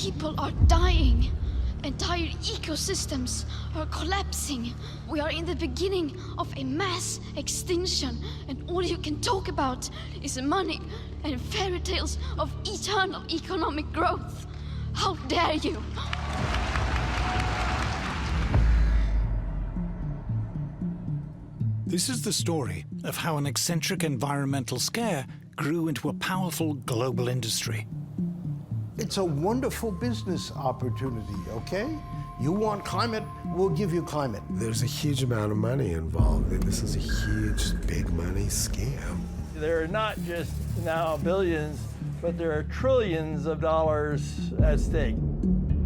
people are dying. Entire ecosystems are collapsing. We are in the beginning of a mass extinction, and all you can talk about is money and fairy tales of eternal economic growth. How dare you? This is the story of how an eccentric environmental scare grew into a powerful global industry. It's a wonderful business opportunity, okay? You want climate, we'll give you climate. There's a huge amount of money involved. This is a huge, big money scam. There are not just now billions, but there are trillions of dollars at stake.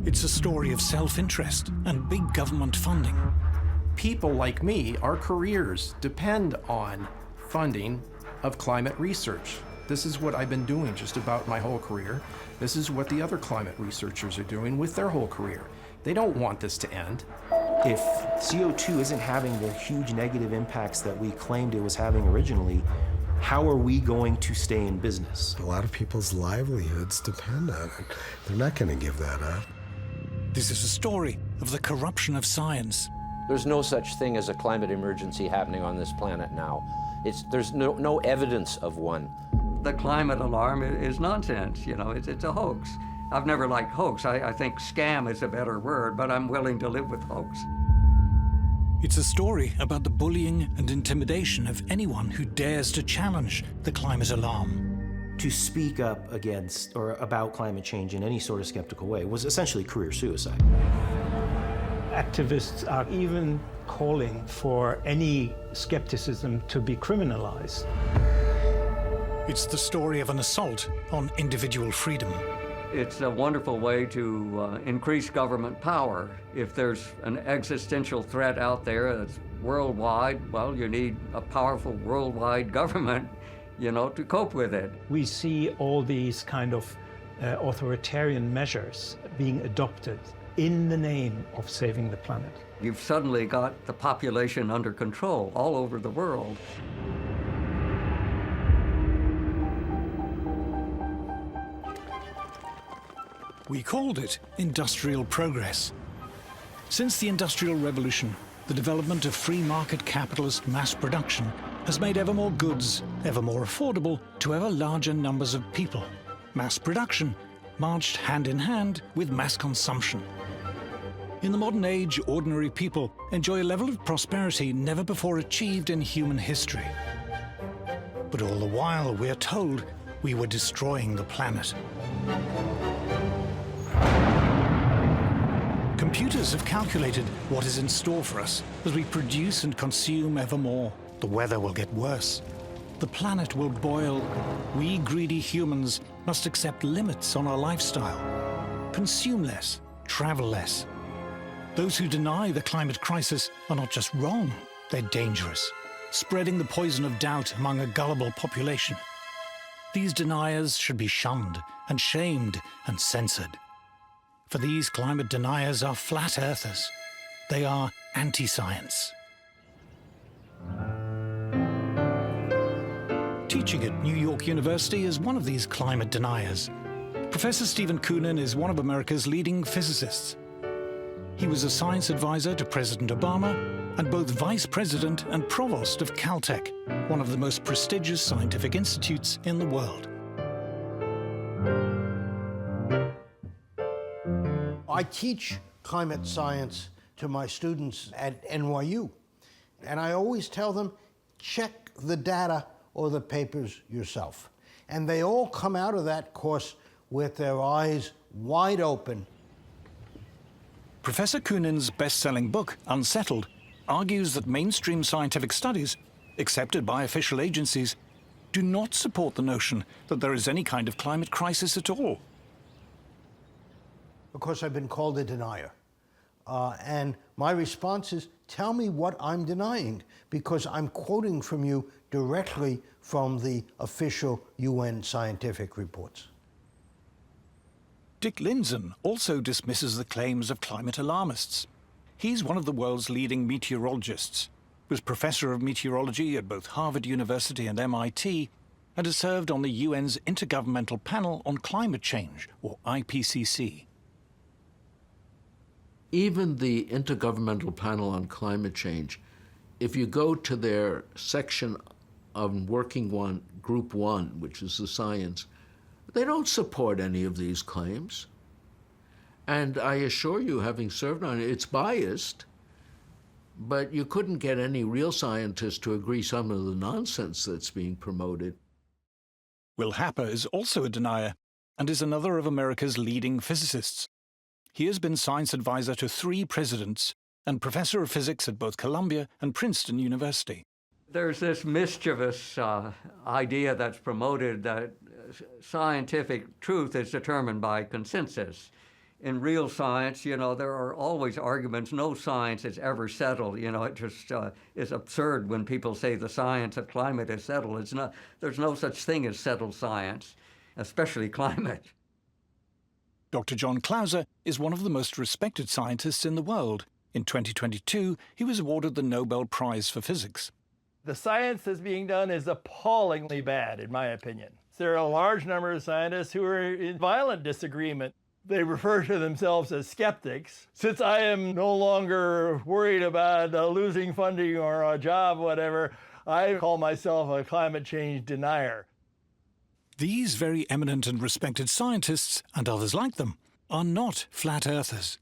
It's a story of self-interest and big government funding. People like me, our careers depend on funding of climate research. This is what I've been doing just about my whole career. This is what the other climate researchers are doing with their whole career. They don't want this to end. If CO2 isn't having the huge negative impacts that we claimed it was having originally, how are we going to stay in business? A lot of people's livelihoods depend on it. They're not going to give that up. This is a story of the corruption of science. There's no such thing as a climate emergency happening on this planet now. There's no evidence of one. The climate alarm is nonsense, you know, it's a hoax. I've never liked hoax. I think scam is a better word, but I'm willing to live with hoax. It's a story about the bullying and intimidation of anyone who dares to challenge the climate alarm. To speak up against or about climate change in any sort of skeptical way was essentially career suicide. Activists are even calling for any skepticism to be criminalized. It's the story of an assault on individual freedom. It's a wonderful way to increase government power. If there's an existential threat out there that's worldwide, well, you need a powerful worldwide government, you know, to cope with it. We see all these kind of authoritarian measures being adopted in the name of saving the planet. You've suddenly got the population under control all over the world. We called it industrial progress. Since the Industrial Revolution, the development of free market capitalist mass production has made ever more goods ever more affordable to ever larger numbers of people. Mass production marched hand in hand with mass consumption. In the modern age, ordinary people enjoy a level of prosperity never before achieved in human history. But all the while, we're told we were destroying the planet. Computers have calculated what is in store for us as we produce and consume ever more. The weather will get worse. The planet will boil. We greedy humans must accept limits on our lifestyle. Consume less, travel less. Those who deny the climate crisis are not just wrong, they're dangerous, spreading the poison of doubt among a gullible population. These deniers should be shunned and shamed and censored. For these climate deniers are flat earthers. They are anti-science. Teaching at New York University is one of these climate deniers. Professor Stephen Koonin is one of America's leading physicists. He was a science advisor to President Obama and both vice president and provost of Caltech, one of the most prestigious scientific institutes in the world. I teach climate science to my students at NYU, and I always tell them, check the data or the papers yourself. And they all come out of that course with their eyes wide open. Professor Koonin's best-selling book, Unsettled, argues that mainstream scientific studies, accepted by official agencies, do not support the notion that there is any kind of climate crisis at all. Of course, I've been called a denier. And my response is, tell me what I'm denying, because I'm quoting from you directly from the official UN scientific reports. Dick Lindzen also dismisses the claims of climate alarmists. He's one of the world's leading meteorologists, was professor of meteorology at both Harvard University and MIT, and has served on the UN's Intergovernmental Panel on Climate Change, or IPCC. Even the Intergovernmental Panel on Climate Change, if you go to their section of Working One, Group 1, which is the science, they don't support any of these claims. And I assure you, having served on it, it's biased, but you couldn't get any real scientists to agree some of the nonsense that's being promoted. Will Happer is also a denier and is another of America's leading physicists. He has been science advisor to 3 presidents and professor of physics at both Columbia and Princeton University. There's this mischievous idea that's promoted that scientific truth is determined by consensus. In real science, you know, there are always arguments. No science is ever settled. You know, it just is absurd when people say the science of climate is settled. It's not. There's no such thing as settled science, especially climate. Dr. John Clauser is one of the most respected scientists in the world. In 2022, he was awarded the Nobel Prize for Physics. The science that's being done is appallingly bad, in my opinion. There are a large number of scientists who are in violent disagreement. They refer to themselves as skeptics. Since I am no longer worried about losing funding or a job, whatever, I call myself a climate change denier. These very eminent and respected scientists, and others like them, are not flat earthers.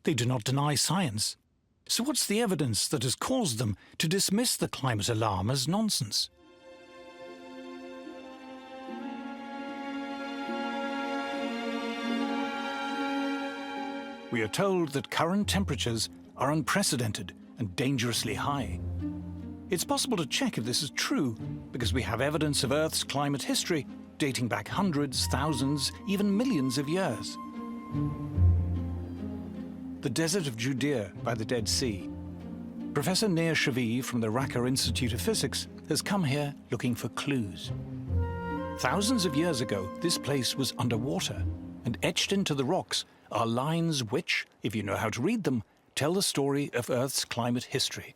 They do not deny science. So what's the evidence that has caused them to dismiss the climate alarm as nonsense? We are told that current temperatures are unprecedented and dangerously high. It's possible to check if this is true because we have evidence of Earth's climate history dating back hundreds, thousands, even millions of years. The desert of Judea by the Dead Sea. Professor Nir Shavi from the Raqqa Institute of Physics has come here looking for clues. Thousands of years ago, this place was underwater, and etched into the rocks are lines which, if you know how to read them, tell the story of Earth's climate history.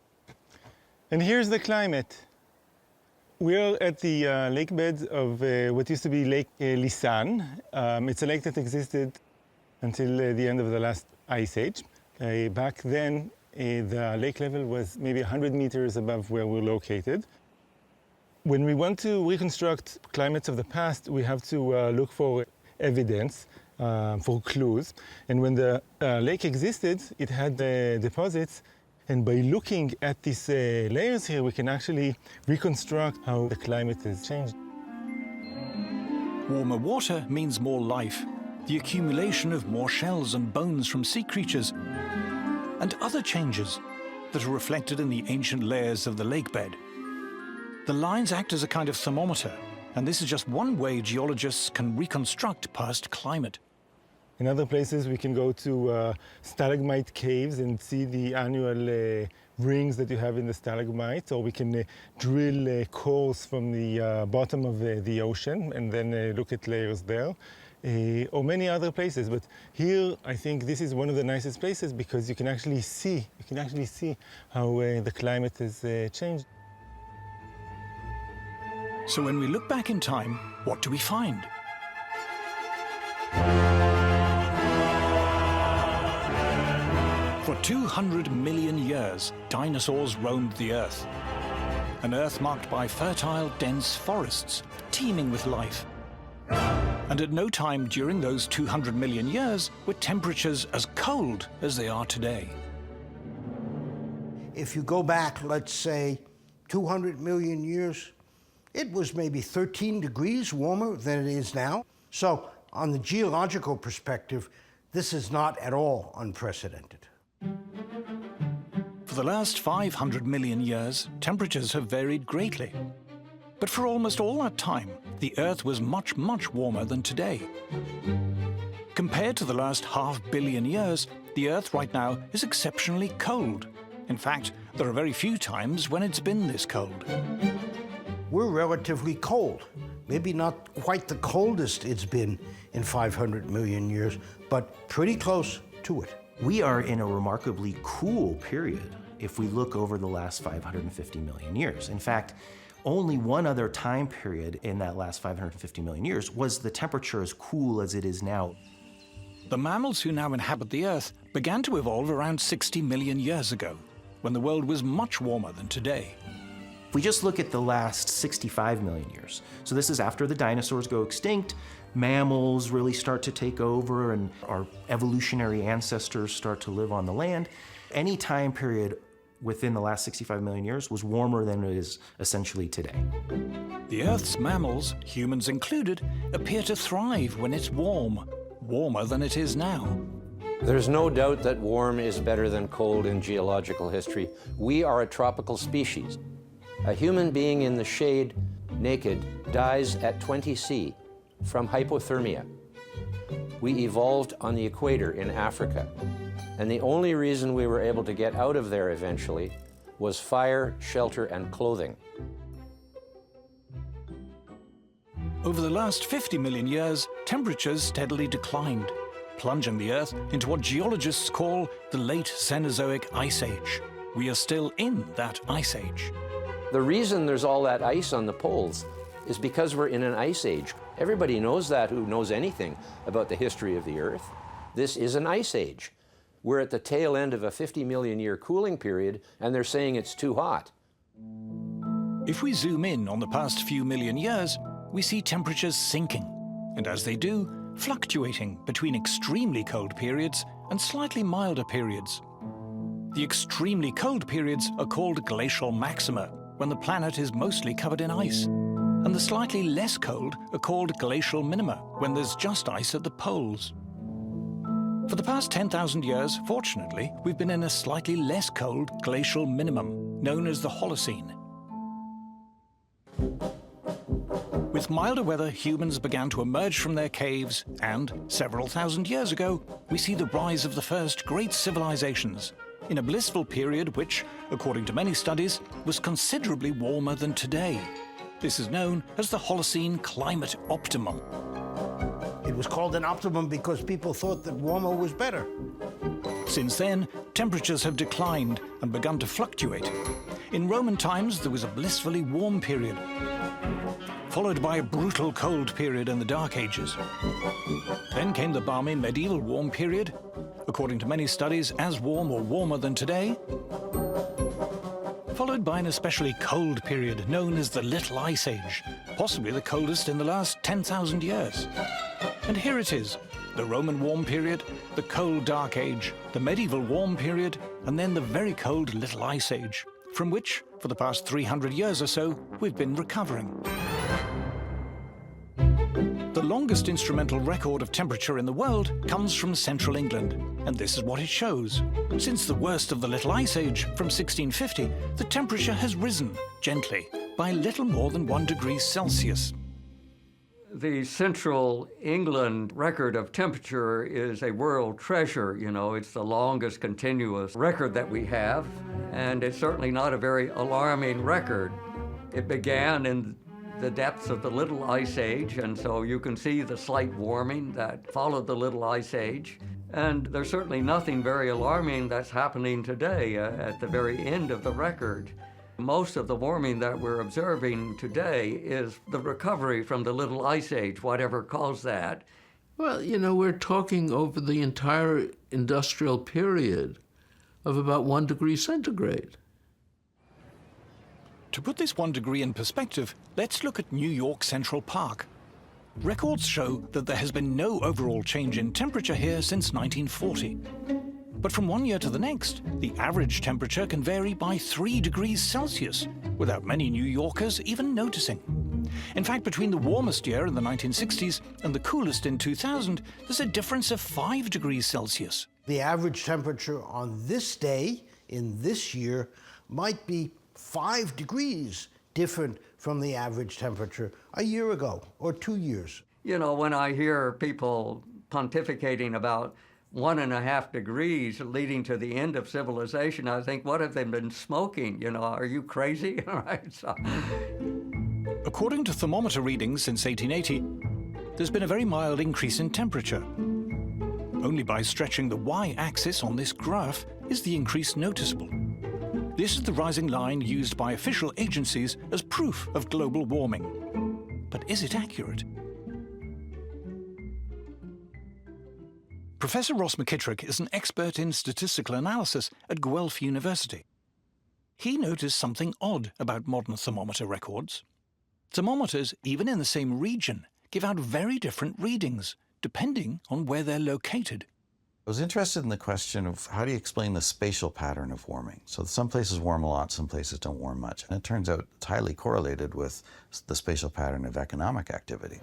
And here's the climate. We're at the lake bed of what used to be Lake Lisan. It's a lake that existed until the end of the last ice age. Back then, the lake level was maybe 100 meters above where we're located. When we want to reconstruct climates of the past, we have to look for evidence, for clues. And when the lake existed, it had deposits. And by looking at these layers here, we can actually reconstruct how the climate has changed. Warmer water means more life, the accumulation of more shells and bones from sea creatures, and other changes that are reflected in the ancient layers of the lake bed. The lines act as a kind of thermometer, and this is just one way geologists can reconstruct past climate. In other places, we can go to stalagmite caves and see the annual rings that you have in the stalagmites, or we can drill cores from the bottom of the ocean and then look at layers there, or many other places. But here, I think this is one of the nicest places because you can actually see how the climate has changed. So when we look back in time, what do we find? For 200 million years, dinosaurs roamed the Earth. An Earth marked by fertile, dense forests, teeming with life. And at no time during those 200 million years were temperatures as cold as they are today. If you go back, let's say, 200 million years, it was maybe 13 degrees warmer than it is now. So, on the geological perspective, this is not at all unprecedented. For the last 500 million years, temperatures have varied greatly. But for almost all that time, the Earth was much, much warmer than today. Compared to the last 500 million years, the Earth right now is exceptionally cold. In fact, there are very few times when it's been this cold. We're relatively cold. Maybe not quite the coldest it's been in 500 million years, but pretty close to it. We are in a remarkably cool period if we look over the last 550 million years. In fact, only one other time period in that last 550 million years was the temperature as cool as it is now. The mammals who now inhabit the Earth began to evolve around 60 million years ago, when the world was much warmer than today. If we just look at the last 65 million years, so this is after the dinosaurs go extinct, mammals really start to take over, and our evolutionary ancestors start to live on the land. Any time period within the last 65 million years was warmer than it is essentially today. The Earth's mammals, humans included, appear to thrive when it's warm, warmer than it is now. There's no doubt that warm is better than cold in geological history. We are a tropical species. A human being in the shade, naked, dies at 20 C from hypothermia. We evolved on the equator in Africa, and the only reason we were able to get out of there eventually was fire, shelter, and clothing. Over the last 50 million years, temperatures steadily declined, plunging the Earth into what geologists call the late Cenozoic Ice Age. We are still in that ice age. The reason there's all that ice on the poles is because we're in an ice age. Everybody knows that who knows anything about the history of the Earth. This is an ice age. We're at the tail end of a 50 million year cooling period, and they're saying it's too hot. If we zoom in on the past few million years, we see temperatures sinking, and as they do, fluctuating between extremely cold periods and slightly milder periods. The extremely cold periods are called glacial maxima, when the planet is mostly covered in ice, and the slightly less cold are called glacial minima, when there's just ice at the poles. For the past 10,000 years, fortunately, we've been in a slightly less cold glacial minimum, known as the Holocene. With milder weather, humans began to emerge from their caves, and several thousand years ago, we see the rise of the first great civilizations, in a blissful period which, according to many studies, was considerably warmer than today. This is known as the Holocene climate optimum. It was called an optimum because people thought that warmer was better. Since then, temperatures have declined and begun to fluctuate. In Roman times, there was a blissfully warm period, followed by a brutal cold period in the Dark Ages. Then came the balmy medieval warm period, according to many studies, as warm or warmer than today, followed by an especially cold period known as the Little Ice Age, possibly the coldest in the last 10,000 years. And here it is, the Roman warm period, the cold Dark Age, the medieval warm period, and then the very cold Little Ice Age, from which, for the past 300 years or so, we've been recovering. The longest instrumental record of temperature in the world comes from central England, and this is what it shows. Since the worst of the Little Ice Age, from 1650, the temperature has risen, gently, by little more than 1 degree Celsius. The central England record of temperature is a world treasure. You know, it's the longest continuous record that we have, and it's certainly not a very alarming record. It began in the depths of the Little Ice Age, and so you can see the slight warming that followed the Little Ice Age. And there's certainly nothing very alarming that's happening today at the very end of the record. Most of the warming that we're observing today is the recovery from the Little Ice Age, whatever caused that. Well, you know, we're talking over the entire industrial period of about 1 degree centigrade. To put this 1 degree in perspective, let's look at New York Central Park. Records show that there has been no overall change in temperature here since 1940. But from one year to the next, the average temperature can vary by 3 degrees Celsius, without many New Yorkers even noticing. In fact, between the warmest year in the 1960s and the coolest in 2000, there's a difference of 5 degrees Celsius. The average temperature on this day in this year might be 5 degrees different from the average temperature a year ago or 2 years. You know, when I hear people pontificating about 1.5 degrees leading to the end of civilization, I think, what have they been smoking? You know, are you crazy? Right? So. According to thermometer readings since 1880, there's been a very mild increase in temperature. Only by stretching the y-axis on this graph is the increase noticeable. This is the rising line used by official agencies as proof of global warming. But is it accurate? Professor Ross McKittrick is an expert in statistical analysis at Guelph University. He noticed something odd about modern thermometer records. Thermometers, even in the same region, give out very different readings, depending on where they're located. I was interested in the question of how do you explain the spatial pattern of warming? So some places warm a lot, some places don't warm much. And it turns out it's highly correlated with the spatial pattern of economic activity.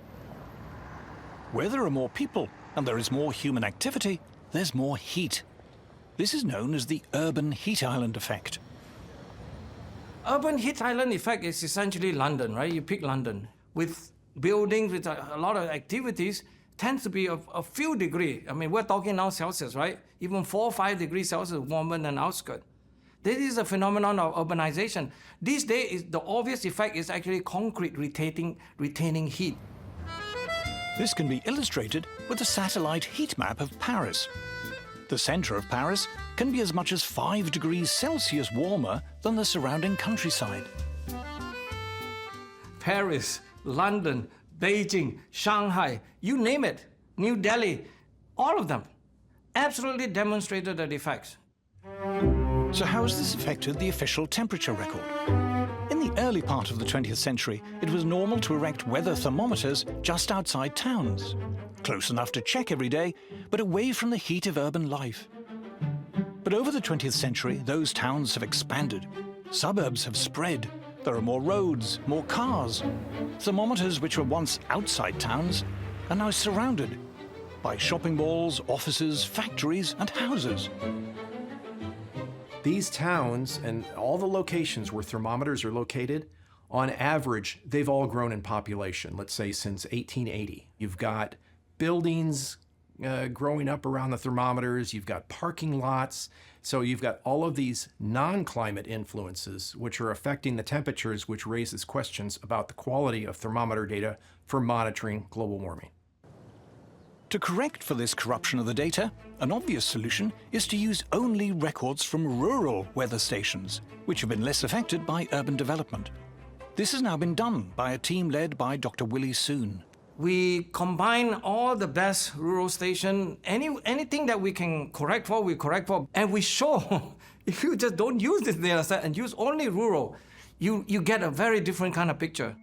Where there are more people and there is more human activity, there's more heat. This is known as the urban heat island effect. Urban heat island effect is essentially London, right? You pick London. With buildings, with a lot of activities, tends to be a few degrees. I mean, we're talking now Celsius, right? Even 4 or 5 degrees Celsius warmer than outskirts. This is a phenomenon of urbanization. These days, the obvious effect is actually concrete retaining heat. This can be illustrated with a satellite heat map of Paris. The center of Paris can be as much as 5 degrees Celsius warmer than the surrounding countryside. Paris, London, Beijing, Shanghai, you name it, New Delhi, all of them absolutely demonstrated the effects. So how has this affected the official temperature record? In the early part of the 20th century, it was normal to erect weather thermometers just outside towns, close enough to check every day, but away from the heat of urban life. But over the 20th century, those towns have expanded. Suburbs have spread. There are more roads, more cars. Thermometers which were once outside towns are now surrounded by shopping malls, offices, factories, and houses. These towns and all the locations where thermometers are located, on average, they've all grown in population, let's say since 1880. You've got buildings growing up around the thermometers, you've got parking lots, so you've got all of these non-climate influences which are affecting the temperatures, which raises questions about the quality of thermometer data for monitoring global warming. To correct for this corruption of the data, an obvious solution is to use only records from rural weather stations, which have been less affected by urban development. This has now been done by a team led by Dr. Willie Soon. We combine all the best rural stations, anything that we can correct for, we correct for, and we show if you just don't use this data set and use only rural, you get a very different kind of picture.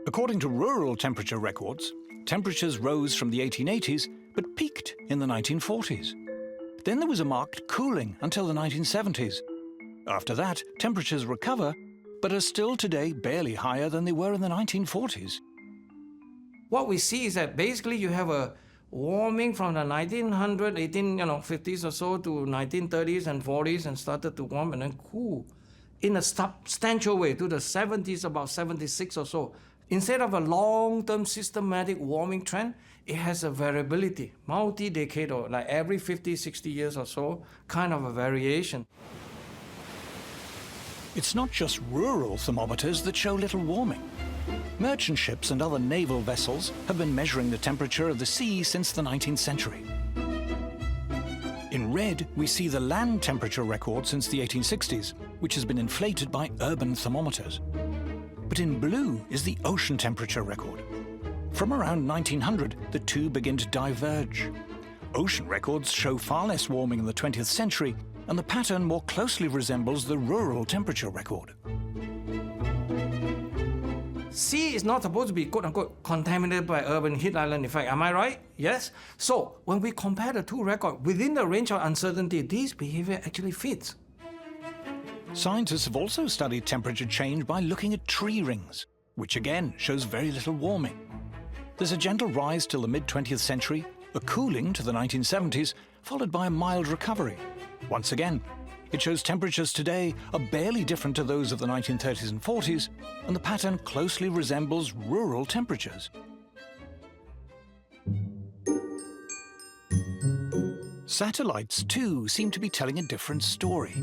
According to rural temperature records, temperatures rose from the 1880s but peaked in the 1940s. Then there was a marked cooling until the 1970s. After that, temperatures recover, but are still today barely higher than they were in the 1940s. What we see is that basically you have a warming from the 1850s or so to 1930s and 40s and started to warm and then cool in a substantial way to the 70s, about 76 or so. Instead of a long-term systematic warming trend, it has a variability, multi-decadal, like every 50, 60 years or so, kind of a variation. It's not just rural thermometers that show little warming. Merchant ships and other naval vessels have been measuring the temperature of the sea since the 19th century. In red, we see the land temperature record since the 1860s, which has been inflated by urban thermometers. But in blue is the ocean temperature record. From around 1900, the two begin to diverge. Ocean records show far less warming in the 20th century, and the pattern more closely resembles the rural temperature record. Sea is not supposed to be, quote-unquote, contaminated by urban heat island effect. Am I right? Yes? So when we compare the two records, within the range of uncertainty, this behavior actually fits. Scientists have also studied temperature change by looking at tree rings, which again shows very little warming. There's a gentle rise till the mid-20th century, a cooling to the 1970s, followed by a mild recovery. Once again, it shows temperatures today are barely different to those of the 1930s and 40s, and the pattern closely resembles rural temperatures. Satellites, too, seem to be telling a different story.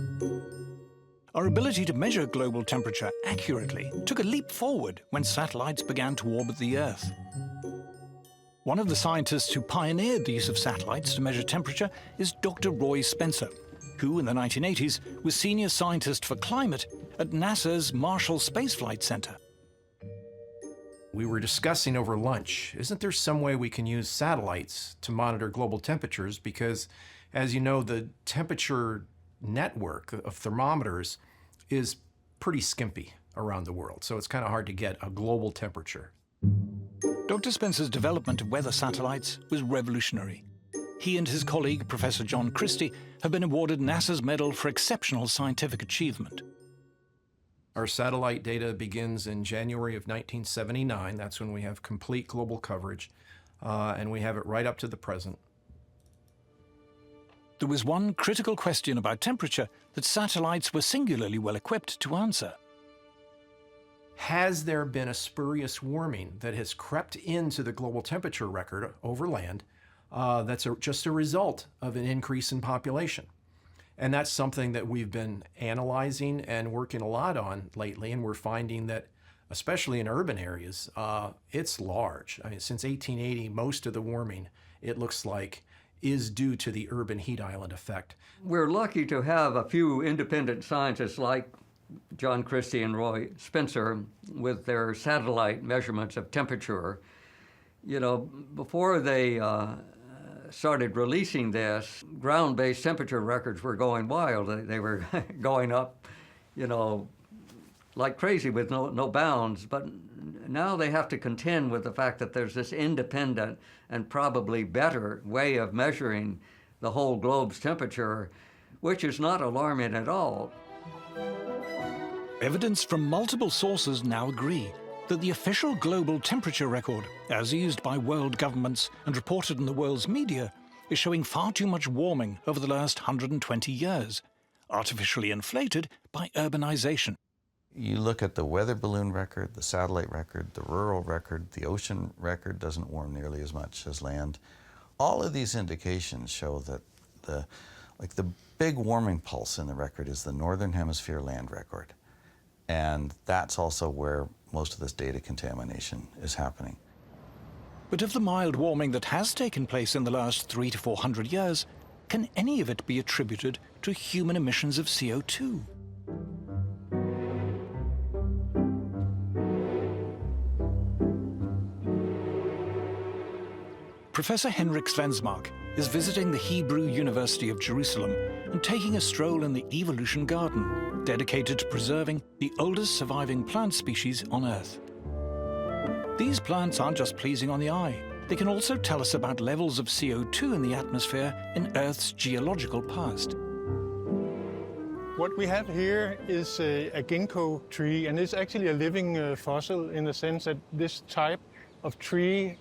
Our ability to measure global temperature accurately took a leap forward when satellites began to orbit the Earth. One of the scientists who pioneered the use of satellites to measure temperature is Dr. Roy Spencer, who in the 1980s was senior scientist for climate at NASA's Marshall Space Flight Center. We were discussing over lunch, isn't there some way we can use satellites to monitor global temperatures? Because, as you know, the temperature network of thermometers is pretty skimpy around the world, so it's kind of hard to get a global temperature. Dr. Spencer's development of weather satellites was revolutionary. He and his colleague, Professor John Christie, have been awarded NASA's Medal for Exceptional Scientific Achievement. Our satellite data begins in January of 1979. That's when we have complete global coverage, and we have it right up to the present. There was one critical question about temperature that satellites were singularly well equipped to answer. Has there been a spurious warming that has crept into the global temperature record over land that's just a result of an increase in population? And that's something that we've been analyzing and working a lot on lately, and we're finding that, especially in urban areas, it's large. I mean, since 1880, most of the warming, it looks like, is due to the urban heat island effect. We're lucky to have a few independent scientists like John Christie and Roy Spencer with their satellite measurements of temperature. You know, before they started releasing this, ground-based temperature records were going wild. They were going up, you know, like crazy with no bounds. But now they have to contend with the fact that there's this independent and probably better way of measuring the whole globe's temperature, which is not alarming at all. Evidence from multiple sources now agree that the official global temperature record, as used by world governments and reported in the world's media, is showing far too much warming over the last 120 years, artificially inflated by urbanization. You look at the weather balloon record, the satellite record, the rural record, the ocean record doesn't warm nearly as much as land. All of these indications show that the big warming pulse in the record is the Northern Hemisphere land record. And that's also where most of this data contamination is happening. But of the mild warming that has taken place in the last 300 to 400 years, can any of it be attributed to human emissions of CO2? Professor Henrik Svensmark is visiting the Hebrew University of Jerusalem and taking a stroll in the Evolution Garden, dedicated to preserving the oldest surviving plant species on Earth. These plants aren't just pleasing on the eye. They can also tell us about levels of CO2 in the atmosphere in Earth's geological past. What we have here is a ginkgo tree, and it's actually a living fossil in the sense that this type of tree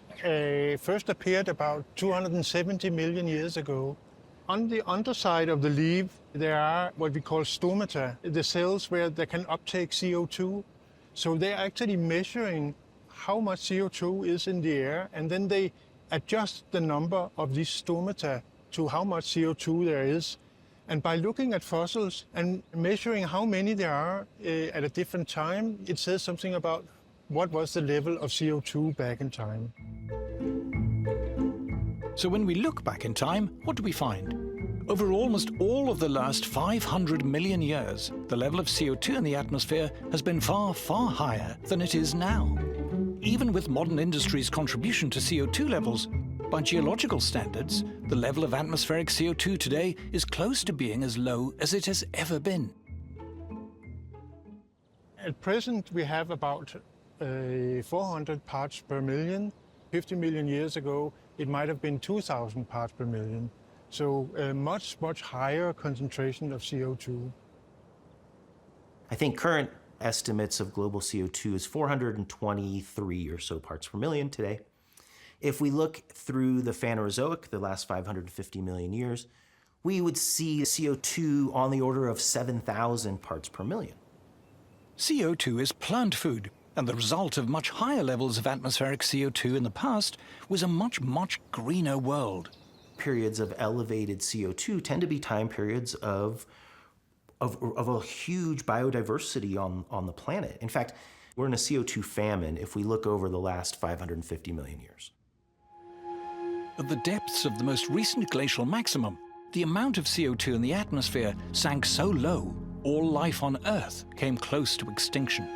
first appeared about 270 million years ago. On the underside of the leaf, there are what we call stomata, the cells where they can uptake CO2. So they're actually measuring how much CO2 is in the air, and then they adjust the number of these stomata to how much CO2 there is. And by looking at fossils and measuring how many there are at a different time, it says something about what was the level of CO2 back in time. So when we look back in time, what do we find? Over almost all of the last 500 million years, the level of CO2 in the atmosphere has been far, far higher than it is now. Even with modern industry's contribution to CO2 levels, by geological standards, the level of atmospheric CO2 today is close to being as low as it has ever been. At present, we have about 400 parts per million. 50 million years ago, it might have been 2,000 parts per million. So a much, much higher concentration of CO2. I think current estimates of global CO2 is 423 or so parts per million today. If we look through the Phanerozoic, the last 550 million years, we would see CO2 on the order of 7,000 parts per million. CO2 is plant food, and the result of much higher levels of atmospheric CO2 in the past was a much, much greener world. Periods of elevated CO2 tend to be time periods of a huge biodiversity on the planet. In fact, we're in a CO2 famine if we look over the last 550 million years. At the depths of the most recent glacial maximum, the amount of CO2 in the atmosphere sank so low, all life on Earth came close to extinction.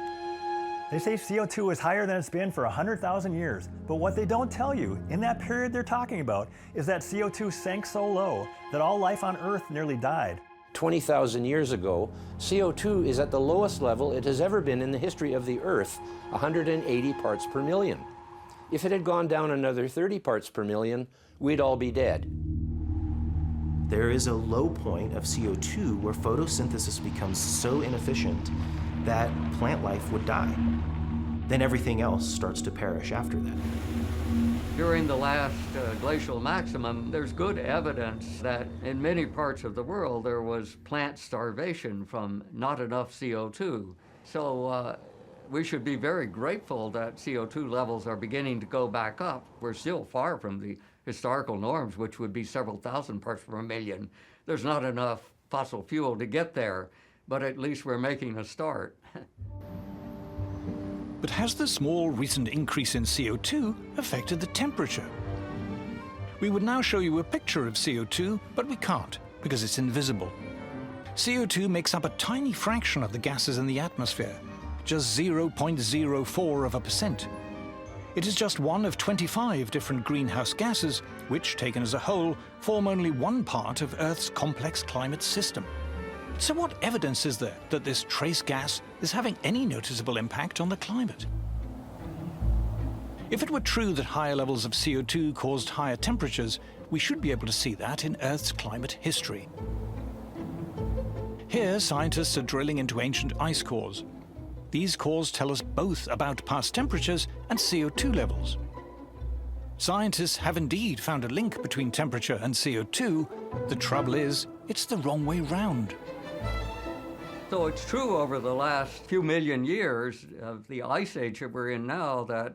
They say CO2 is higher than it's been for 100,000 years, but what they don't tell you in that period they're talking about is that CO2 sank so low that all life on Earth nearly died. 20,000 years ago, CO2 is at the lowest level it has ever been in the history of the Earth, 180 parts per million. If it had gone down another 30 parts per million, we'd all be dead. There is a low point of CO2 where photosynthesis becomes so inefficient that plant life would die. Then everything else starts to perish after that. During the last glacial maximum, there's good evidence that in many parts of the world there was plant starvation from not enough CO2. So we should be very grateful that CO2 levels are beginning to go back up. We're still far from the historical norms, which would be several thousand parts per million. There's not enough fossil fuel to get there, but at least we're making a start. But has the small recent increase in CO2 affected the temperature? We would now show you a picture of CO2, but we can't because it's invisible. CO2 makes up a tiny fraction of the gases in the atmosphere, just 0.04%. It is just one of 25 different greenhouse gases, which, taken as a whole, form only one part of Earth's complex climate system. So what evidence is there that this trace gas is having any noticeable impact on the climate? If it were true that higher levels of CO2 caused higher temperatures, we should be able to see that in Earth's climate history. Here, scientists are drilling into ancient ice cores. These cores tell us both about past temperatures and CO2 levels. Scientists have indeed found a link between temperature and CO2. The trouble is, it's the wrong way round. So it's true over the last few million years of the ice age that we're in now that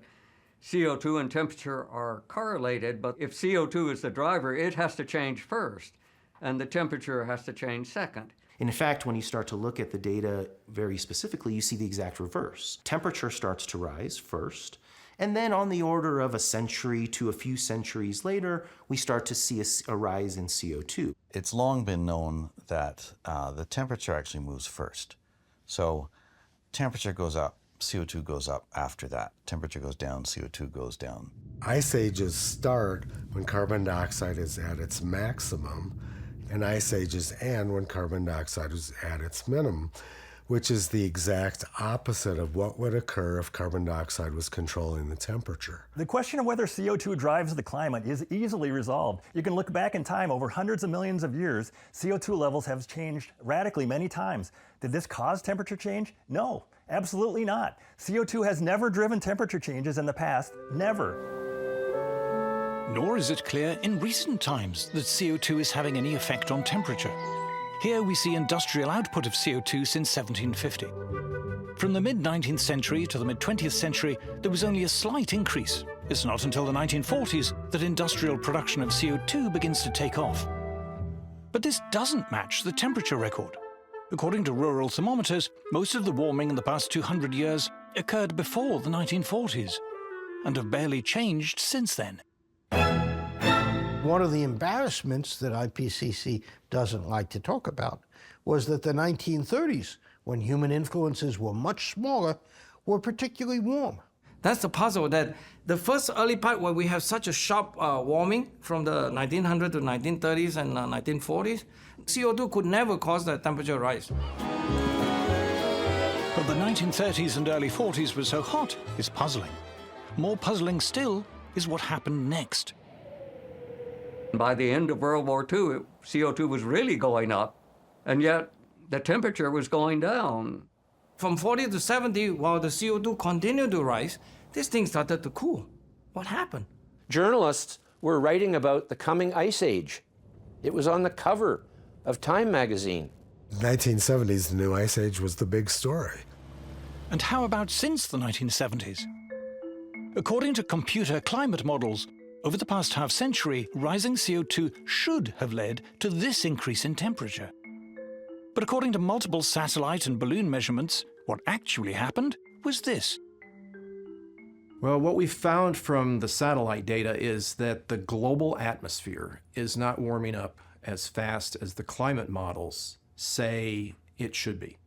CO2 and temperature are correlated, but if CO2 is the driver, it has to change first, and the temperature has to change second. In fact, when you start to look at the data very specifically, you see the exact reverse. Temperature starts to rise first, and then on the order of a century to a few centuries later, we start to see a rise in CO2. It's long been known that the temperature actually moves first. So temperature goes up, CO2 goes up after that. Temperature goes down, CO2 goes down. Ice ages start when carbon dioxide is at its maximum, and ice ages end when carbon dioxide is at its minimum, which is the exact opposite of what would occur if carbon dioxide was controlling the temperature. The question of whether CO2 drives the climate is easily resolved. You can look back in time over hundreds of millions of years. CO2 levels have changed radically many times. Did this cause temperature change? No, absolutely not. CO2 has never driven temperature changes in the past, never. Nor is it clear in recent times that CO2 is having any effect on temperature. Here we see industrial output of CO2 since 1750. From the mid-19th century to the mid-20th century, there was only a slight increase. It's not until the 1940s that industrial production of CO2 begins to take off. But this doesn't match the temperature record. According to rural thermometers, most of the warming in the past 200 years occurred before the 1940s and have barely changed since then. One of the embarrassments that IPCC doesn't like to talk about was that the 1930s, when human influences were much smaller, were particularly warm. That's the puzzle, that the first early part where we have such a sharp warming from the 1900s to 1930s and 1940s, CO2 could never cause the temperature rise. But the 1930s and early 40s were so hot is puzzling. More puzzling still is what happened next. By the end of World War II, CO2 was really going up, and yet the temperature was going down. From 40 to 70, while the CO2 continued to rise, this thing started to cool. What happened? Journalists were writing about the coming ice age. It was on the cover of Time magazine. 1970s, the new ice age was the big story. And how about since the 1970s? According to computer climate models, over the past half-century, rising CO2 should have led to this increase in temperature. But according to multiple satellite and balloon measurements, what actually happened was this. Well, what we found from the satellite data is that the global atmosphere is not warming up as fast as the climate models say it should be.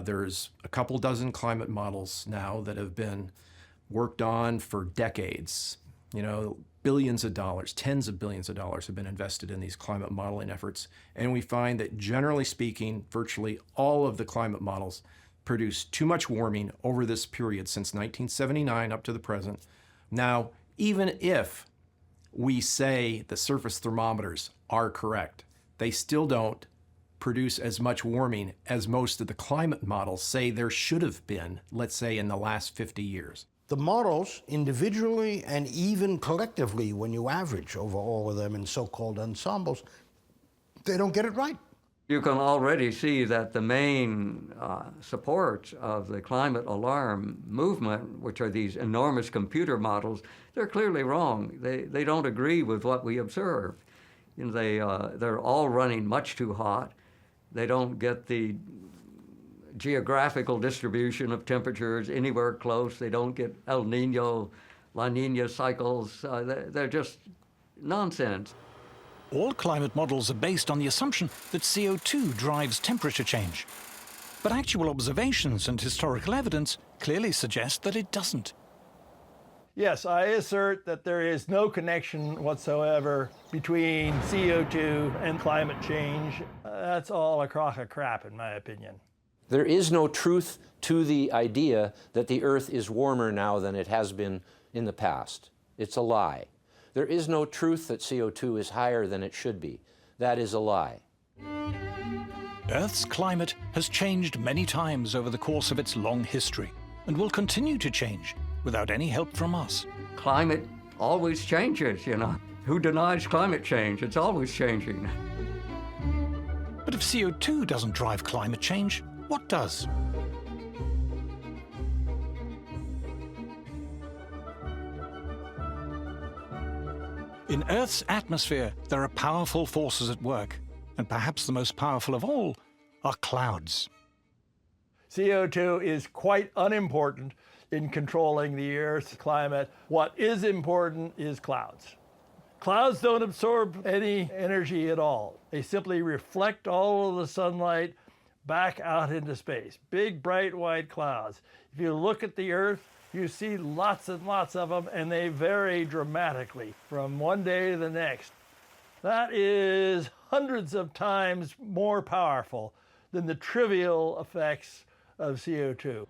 There's a couple dozen climate models now that have been worked on for decades. You know, billions of dollars, tens of billions of dollars have been invested in these climate modeling efforts. And we find that generally speaking, virtually all of the climate models produce too much warming over this period since 1979 up to the present. Now, even if we say the surface thermometers are correct, they still don't produce as much warming as most of the climate models say there should have been, let's say, in the last 50 years. The models, individually and even collectively, when you average over all of them in so-called ensembles, they don't get it right. You can already see that the main supports of the climate alarm movement, which are these enormous computer models, they're clearly wrong. They don't agree with what we observe. You know, they're all running much too hot. They don't get the geographical distribution of temperatures anywhere close. They don't get El Nino, La Nina cycles. They're just nonsense. All climate models are based on the assumption that CO2 drives temperature change. But actual observations and historical evidence clearly suggest that it doesn't. Yes, I assert that there is no connection whatsoever between CO2 and climate change. That's all a crock of crap, in my opinion. There is no truth to the idea that the Earth is warmer now than it has been in the past. It's a lie. There is no truth that CO2 is higher than it should be. That is a lie. Earth's climate has changed many times over the course of its long history and will continue to change without any help from us. Climate always changes, you know. Who denies climate change? It's always changing. But if CO2 doesn't drive climate change, what does? In Earth's atmosphere, there are powerful forces at work, and perhaps the most powerful of all are clouds. CO2 is quite unimportant in controlling the Earth's climate. What is important is clouds. Clouds don't absorb any energy at all. They simply reflect all of the sunlight back out into space. Big, bright, white clouds. If you look at the Earth, you see lots and lots of them, and they vary dramatically from one day to the next. That is hundreds of times more powerful than the trivial effects of CO2.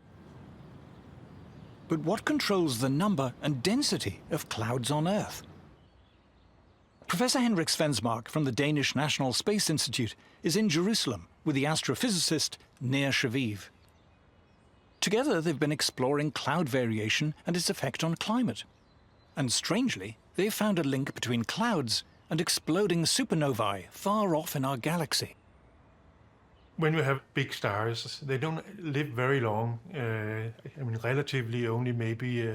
But what controls the number and density of clouds on Earth? Professor Henrik Svensmark from the Danish National Space Institute is in Jerusalem with the astrophysicist Nir Shaviv. Together, they've been exploring cloud variation and its effect on climate. And strangely, they've found a link between clouds and exploding supernovae far off in our galaxy. When you have big stars, they don't live very long. Relatively only maybe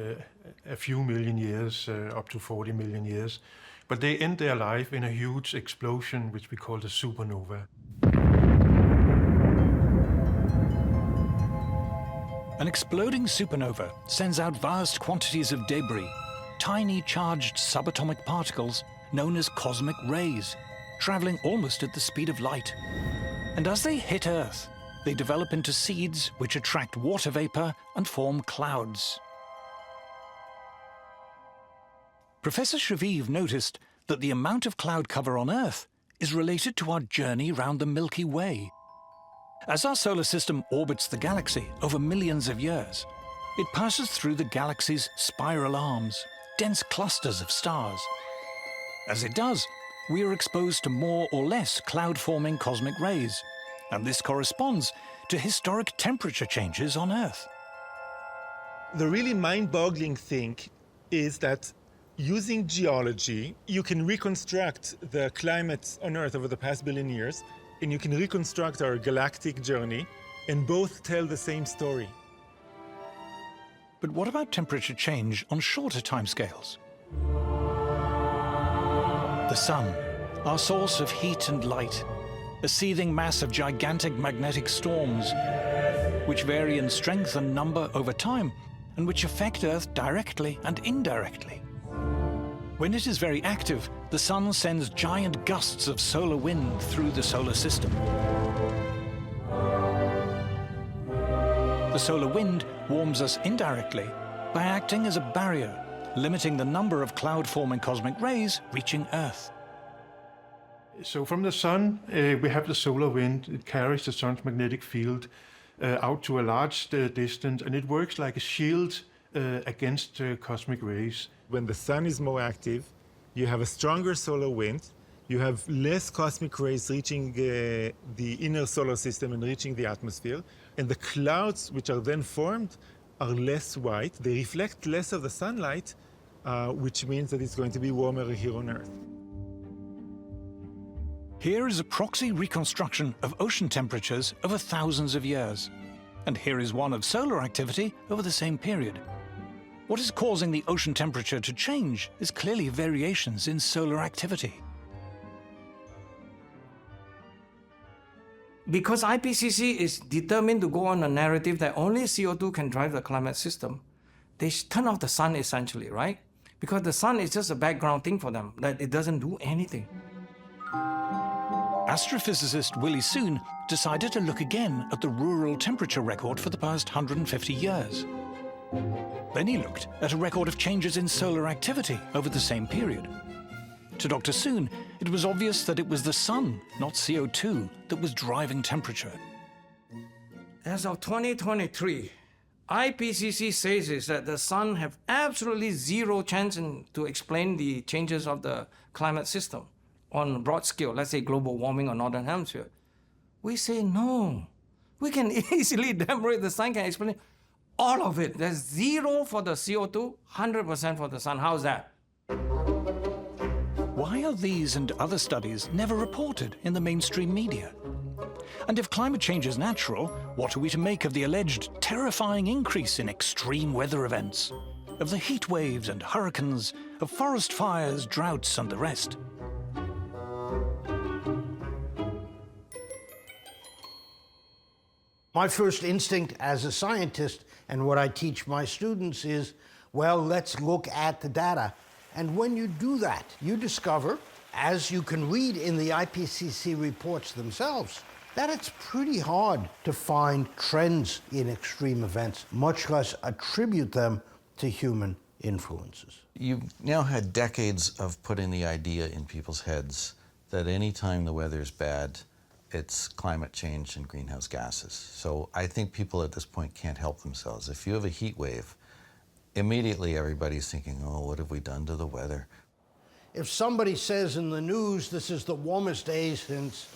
a few million years, up to 40 million years. But they end their life in a huge explosion, which we call the supernova. An exploding supernova sends out vast quantities of debris, tiny charged subatomic particles known as cosmic rays, traveling almost at the speed of light. And as they hit Earth, they develop into seeds which attract water vapor and form clouds. Professor Shaviv noticed that the amount of cloud cover on Earth is related to our journey round the Milky Way. As our solar system orbits the galaxy over millions of years, it passes through the galaxy's spiral arms, dense clusters of stars. As it does, we are exposed to more or less cloud-forming cosmic rays, and this corresponds to historic temperature changes on Earth. The really mind-boggling thing is that using geology, you can reconstruct the climate on Earth over the past billion years, and you can reconstruct our galactic journey, and both tell the same story. But what about temperature change on shorter timescales? The sun, our source of heat and light, a seething mass of gigantic magnetic storms, which vary in strength and number over time, and which affect Earth directly and indirectly. When it is very active, the sun sends giant gusts of solar wind through the solar system. A solar wind warms us indirectly by acting as a barrier, limiting the number of cloud-forming cosmic rays reaching Earth. So from the sun, we have the solar wind. It carries the sun's magnetic field out to a large distance, and it works like a shield against cosmic rays. When the sun is more active, you have a stronger solar wind, you have less cosmic rays reaching the inner solar system and reaching the atmosphere, and the clouds which are then formed are less white. They reflect less of the sunlight, which means that it's going to be warmer here on Earth. Here is a proxy reconstruction of ocean temperatures over thousands of years. And here is one of solar activity over the same period. What is causing the ocean temperature to change is clearly variations in solar activity. Because IPCC is determined to go on a narrative that only CO2 can drive the climate system, they turn off the sun essentially, right? Because the sun is just a background thing for them, that it doesn't do anything. Astrophysicist Willie Soon decided to look again at the rural temperature record for the past 150 years. Then he looked at a record of changes in solar activity over the same period. To Dr. Soon, it was obvious that it was the sun, not CO2, that was driving temperature. As of 2023, IPCC says is that the sun have absolutely zero chance to explain the changes of the climate system on a broad scale, let's say global warming or northern hemisphere. We say no. We can easily demonstrate the sun can explain all of it. There's zero for the CO2, 100% for the sun. How's that? Why are these and other studies never reported in the mainstream media? And if climate change is natural, what are we to make of the alleged terrifying increase in extreme weather events? Of the heat waves and hurricanes, of forest fires, droughts, and the rest? My first instinct as a scientist, and what I teach my students, is, well, let's look at the data. And when you do that, you discover, as you can read in the IPCC reports themselves, that it's pretty hard to find trends in extreme events, much less attribute them to human influences. You've now had decades of putting the idea in people's heads that any time the weather's bad, it's climate change and greenhouse gases. So I think people at this point can't help themselves. If you have a heat wave, immediately everybody's thinking, oh, what have we done to the weather? If somebody says in the news this is the warmest day since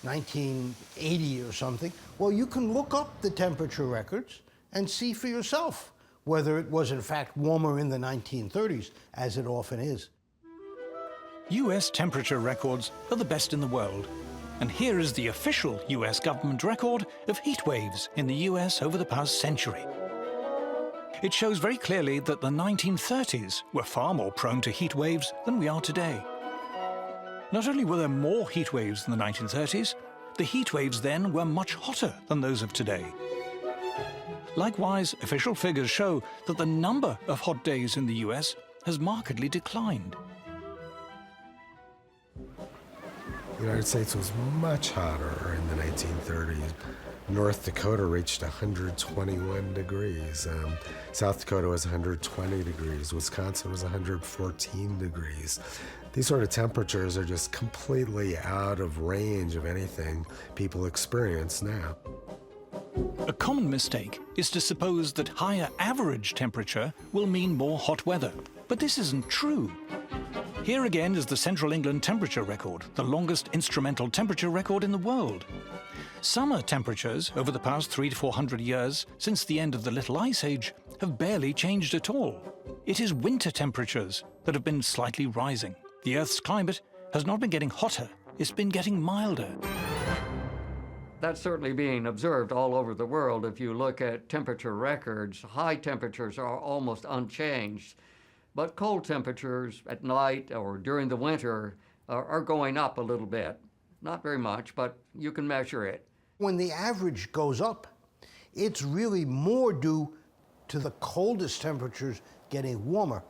1980 or something, well, you can look up the temperature records and see for yourself whether it was in fact warmer in the 1930s, as it often is. US temperature records are the best in the world. And here is the official US government record of heat waves in the US over the past century. It shows very clearly that the 1930s were far more prone to heat waves than we are today. Not only were there more heat waves in the 1930s, the heat waves then were much hotter than those of today. Likewise, official figures show that the number of hot days in the US has markedly declined. The United States was much hotter in the 1930s. North Dakota reached 121 degrees. South Dakota was 120 degrees. Wisconsin was 114 degrees. These sort of temperatures are just completely out of range of anything people experience now. A common mistake is to suppose that higher average temperature will mean more hot weather. But this isn't true. Here again is the Central England temperature record, the longest instrumental temperature record in the world. Summer temperatures over the past 300 to 400 years, since the end of the Little Ice Age, have barely changed at all. It is winter temperatures that have been slightly rising. The Earth's climate has not been getting hotter, it's been getting milder. That's certainly being observed all over the world. If you look at temperature records, high temperatures are almost unchanged. But cold temperatures at night or during the winter are going up a little bit. Not very much, but you can measure it. When the average goes up, it's really more due to the coldest temperatures getting warmer.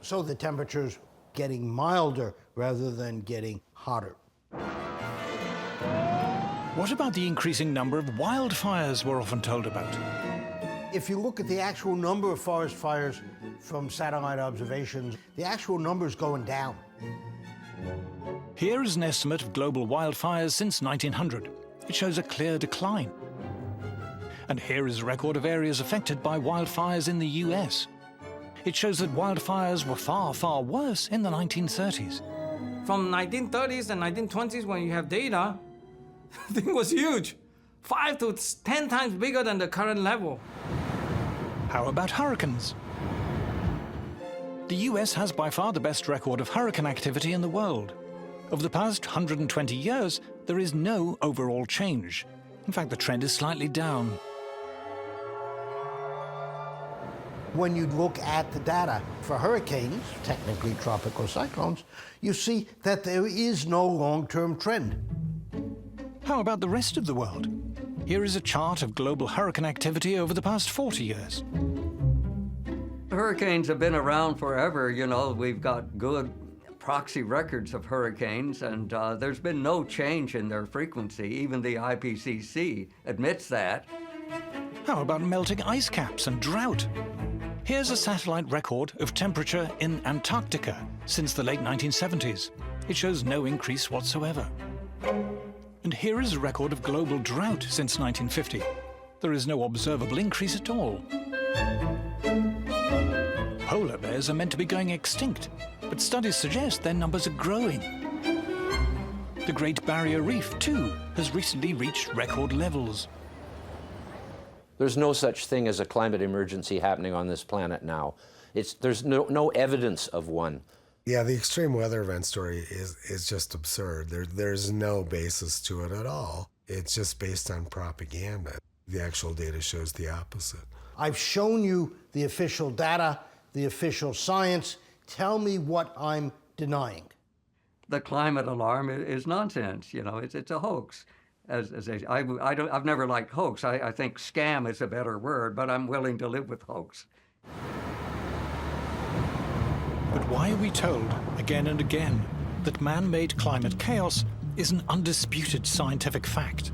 So the temperatures getting milder rather than getting hotter. What about the increasing number of wildfires we're often told about? If you look at the actual number of forest fires from satellite observations, the actual number is going down. Here is an estimate of global wildfires since 1900. It shows a clear decline. And here is a record of areas affected by wildfires in the US. It shows that wildfires were far, far worse in the 1930s. From 1930s and 1920s, when you have data, the thing was huge. 5 to 10 times bigger than the current level. How about hurricanes? The US has by far the best record of hurricane activity in the world. Over the past 120 years, there is no overall change. In fact, the trend is slightly down. When you look at the data for hurricanes, technically tropical cyclones, you see that there is no long-term trend. How about the rest of the world? Here is a chart of global hurricane activity over the past 40 years. Hurricanes have been around forever. You know, we've got good proxy records of hurricanes, and there's been no change in their frequency. Even the IPCC admits that. How about melting ice caps and drought? Here's a satellite record of temperature in Antarctica since the late 1970s. It shows no increase whatsoever. And here is a record of global drought since 1950. There is no observable increase at all. Polar bears are meant to be going extinct, but studies suggest their numbers are growing. The Great Barrier Reef, too, has recently reached record levels. There's no such thing as a climate emergency happening on this planet now. There's no evidence of one. Yeah, the extreme weather event story is just absurd. There's no basis to it at all. It's just based on propaganda. The actual data shows the opposite. I've shown you the official data, the official science. Tell me what I'm denying. The climate alarm is nonsense. You know, it's a hoax. I've never liked hoax. I think scam is a better word, but I'm willing to live with hoax. But why are we told again and again that man-made climate chaos is an undisputed scientific fact,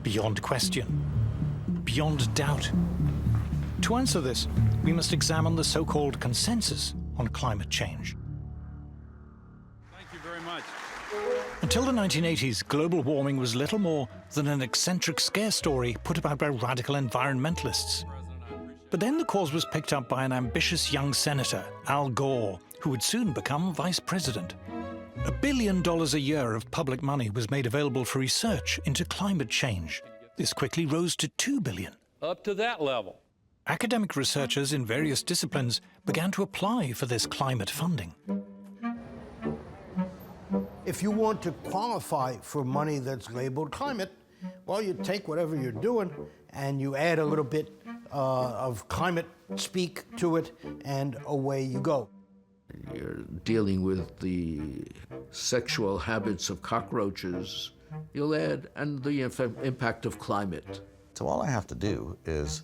beyond question, beyond doubt? To answer this, we must examine the so-called consensus on climate change. Thank you very much. Until the 1980s, global warming was little more than an eccentric scare story put about by radical environmentalists. But then the cause was picked up by an ambitious young senator, Al Gore, who would soon become vice president. $1 billion a year of public money was made available for research into climate change. This quickly rose to $2 billion. Up to that level. Academic researchers in various disciplines began to apply for this climate funding. If you want to qualify for money that's labeled climate, well, you take whatever you're doing and you add a little bit of climate speak to it, and away you go. You're dealing with the sexual habits of cockroaches. You'll add, and the impact of climate. So all I have to do is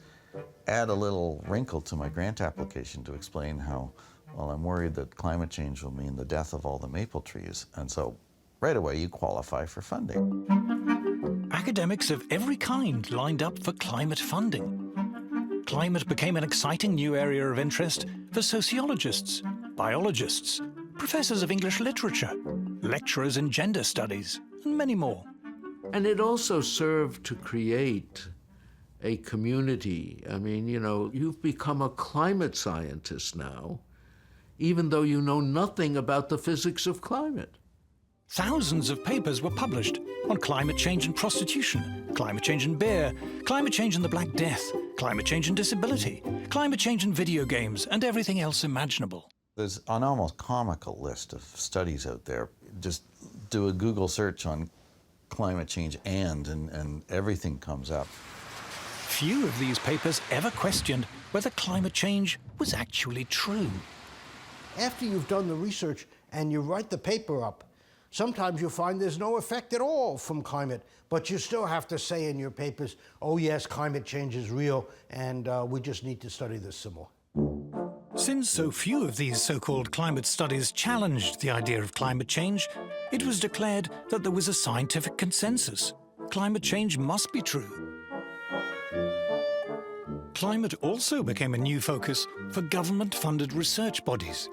add a little wrinkle to my grant application to explain how, well, I'm worried that climate change will mean the death of all the maple trees. And so right away you qualify for funding. Academics of every kind lined up for climate funding. Climate became an exciting new area of interest for sociologists, biologists, professors of English literature, lecturers in gender studies, and many more. And it also served to create a community. I mean, you know, you've become a climate scientist now, even though you know nothing about the physics of climate. Thousands of papers were published on climate change and prostitution, climate change and beer, climate change and the Black Death, climate change and disability, climate change and video games, and everything else imaginable. There's an almost comical list of studies out there. Just do a Google search on climate change and everything comes up. Few of these papers ever questioned whether climate change was actually true. After you've done the research and you write the paper up, sometimes you'll find there's no effect at all from climate, but you still have to say in your papers, oh yes, climate change is real, and we just need to study this some more. Since so few of these so-called climate studies challenged the idea of climate change, it was declared that there was a scientific consensus. Climate change must be true. Climate also became a new focus for government-funded research bodies.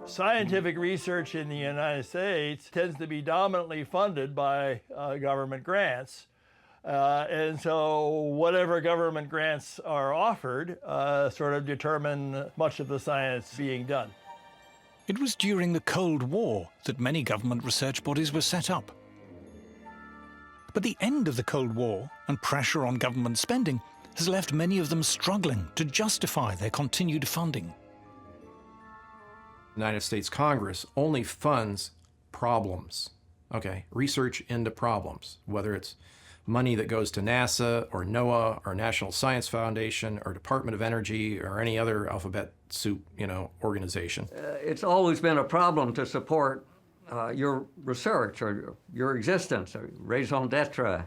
Scientific research in the United States tends to be dominantly funded by government grants. And so whatever government grants are offered sort of determine much of the science being done. It was during the Cold War that many government research bodies were set up. But the end of the Cold War and pressure on government spending has left many of them struggling to justify their continued funding. The United States Congress only funds problems, okay? Research into problems, whether it's money that goes to NASA or NOAA or National Science Foundation or Department of Energy or any other alphabet soup, organization. It's always been a problem to support your research or your existence, or raison d'etre.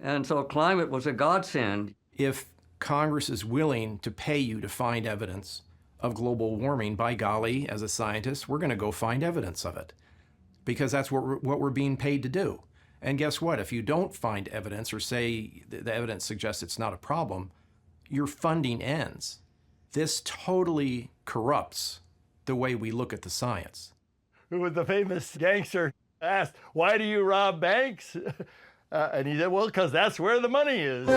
And so climate was a godsend. If Congress is willing to pay you to find evidence of global warming, by golly, as a scientist, we're going to go find evidence of it because that's what we're being paid to do. And guess what? If you don't find evidence or say the evidence suggests it's not a problem, your funding ends. This totally corrupts the way we look at the science. Who was the famous gangster asked, "Why do you rob banks?" And he said, "Well, because that's where the money is."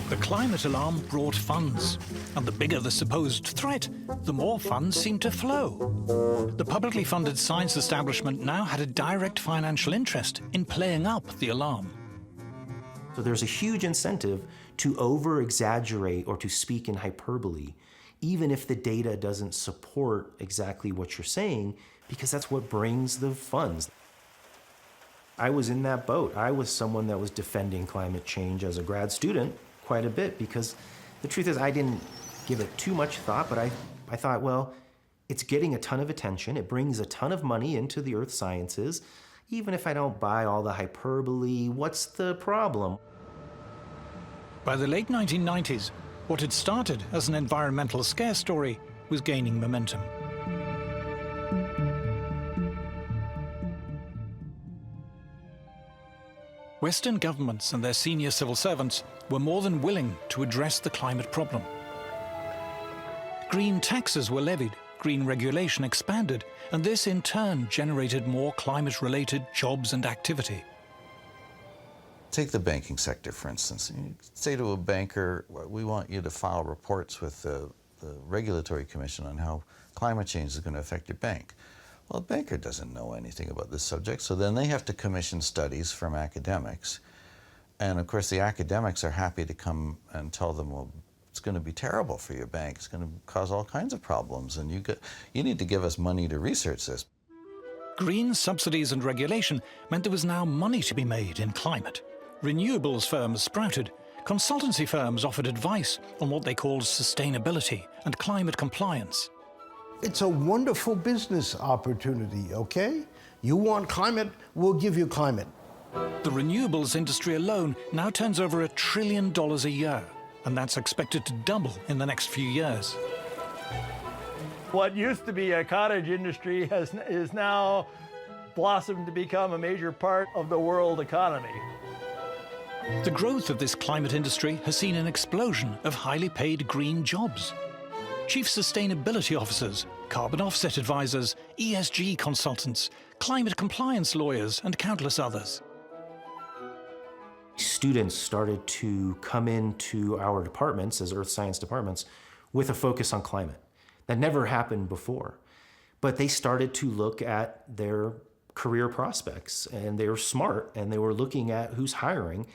The climate alarm brought funds, and the bigger the supposed threat, the more funds seemed to flow. The publicly funded science establishment now had a direct financial interest in playing up the alarm. So there's a huge incentive to over-exaggerate or to speak in hyperbole, even if the data doesn't support exactly what you're saying, because that's what brings the funds. I was in that boat. I was someone that was defending climate change as a grad student quite a bit, because the truth is I didn't give it too much thought, but I thought, well, it's getting a ton of attention. It brings a ton of money into the earth sciences. Even if I don't buy all the hyperbole, what's the problem? By the late 1990s, what had started as an environmental scare story was gaining momentum. Western governments and their senior civil servants were more than willing to address the climate problem. Green taxes were levied, green regulation expanded, and this in turn generated more climate-related jobs and activity. Take the banking sector, for instance. You say to a banker, we want you to file reports with the Regulatory Commission on how climate change is going to affect your bank. Well, a banker doesn't know anything about this subject, so then they have to commission studies from academics. And of course, the academics are happy to come and tell them, well, it's going to be terrible for your bank. It's going to cause all kinds of problems, and you need to give us money to research this. Green subsidies and regulation meant there was now money to be made in climate. Renewables firms sprouted. Consultancy firms offered advice on what they called sustainability and climate compliance. It's a wonderful business opportunity, okay? You want climate, we'll give you climate. The renewables industry alone now turns over $1 trillion a year, and that's expected to double in the next few years. What used to be a cottage industry is now blossomed to become a major part of the world economy. The growth of this climate industry has seen an explosion of highly paid green jobs. Chief sustainability officers, carbon offset advisors, ESG consultants, climate compliance lawyers, and countless others. Students started to come into our departments as earth science departments with a focus on climate. That never happened before. But they started to look at their career prospects, and they were smart, and they were looking at who's hiring.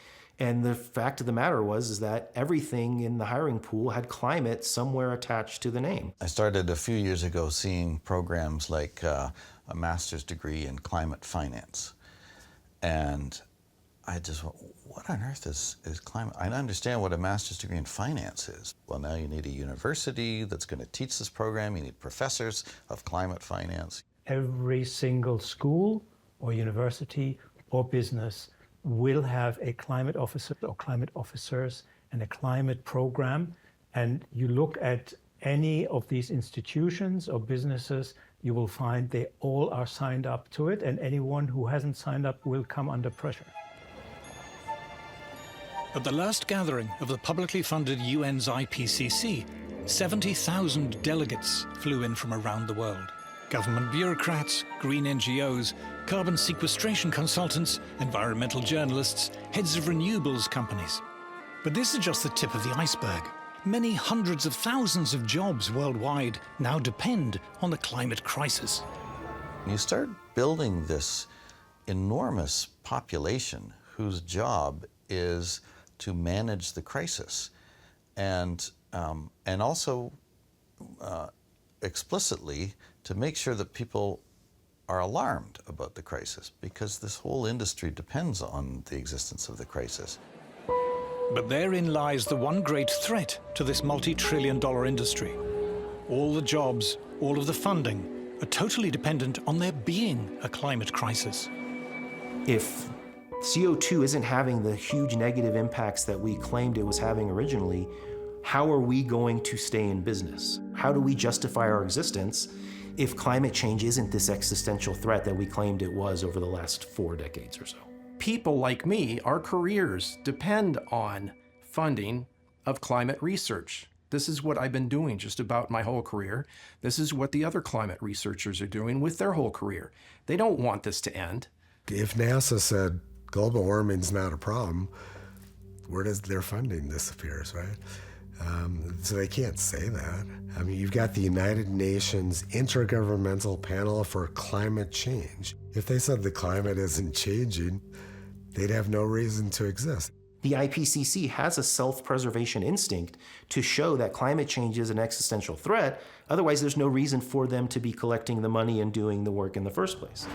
And the fact of the matter is that everything in the hiring pool had climate somewhere attached to the name. I started a few years ago seeing programs like a master's degree in climate finance. And I just went, what on earth is climate? I understand what a master's degree in finance is. Well, now you need a university that's going to teach this program. You need professors of climate finance. Every single school or university or business will have a climate officer or climate officers and a climate program. And you look at any of these institutions or businesses, you will find they all are signed up to it, and anyone who hasn't signed up will come under pressure. At the last gathering of the publicly funded UN's IPCC, 70,000 delegates flew in from around the world. Government bureaucrats, green NGOs, carbon sequestration consultants, environmental journalists, heads of renewables companies. But this is just the tip of the iceberg. Many hundreds of thousands of jobs worldwide now depend on the climate crisis. You start building this enormous population whose job is to manage the crisis, and also explicitly to make sure that people are alarmed about the crisis, because this whole industry depends on the existence of the crisis. But therein lies the one great threat to this multi-trillion-dollar industry. All the jobs, all of the funding are totally dependent on there being a climate crisis. If CO2 isn't having the huge negative impacts that we claimed it was having originally, how are we going to stay in business? How do we justify our existence if climate change isn't this existential threat that we claimed it was over the last 4 decades or so? People like me, our careers depend on funding of climate research. This is what I've been doing just about my whole career. This is what the other climate researchers are doing with their whole career. They don't want this to end. If NASA said global warming's not a problem, where does their funding disappears, right? So they can't say that. I mean, you've got the United Nations Intergovernmental Panel for Climate Change. If they said the climate isn't changing, they'd have no reason to exist. The IPCC has a self-preservation instinct to show that climate change is an existential threat. Otherwise, there's no reason for them to be collecting the money and doing the work in the first place.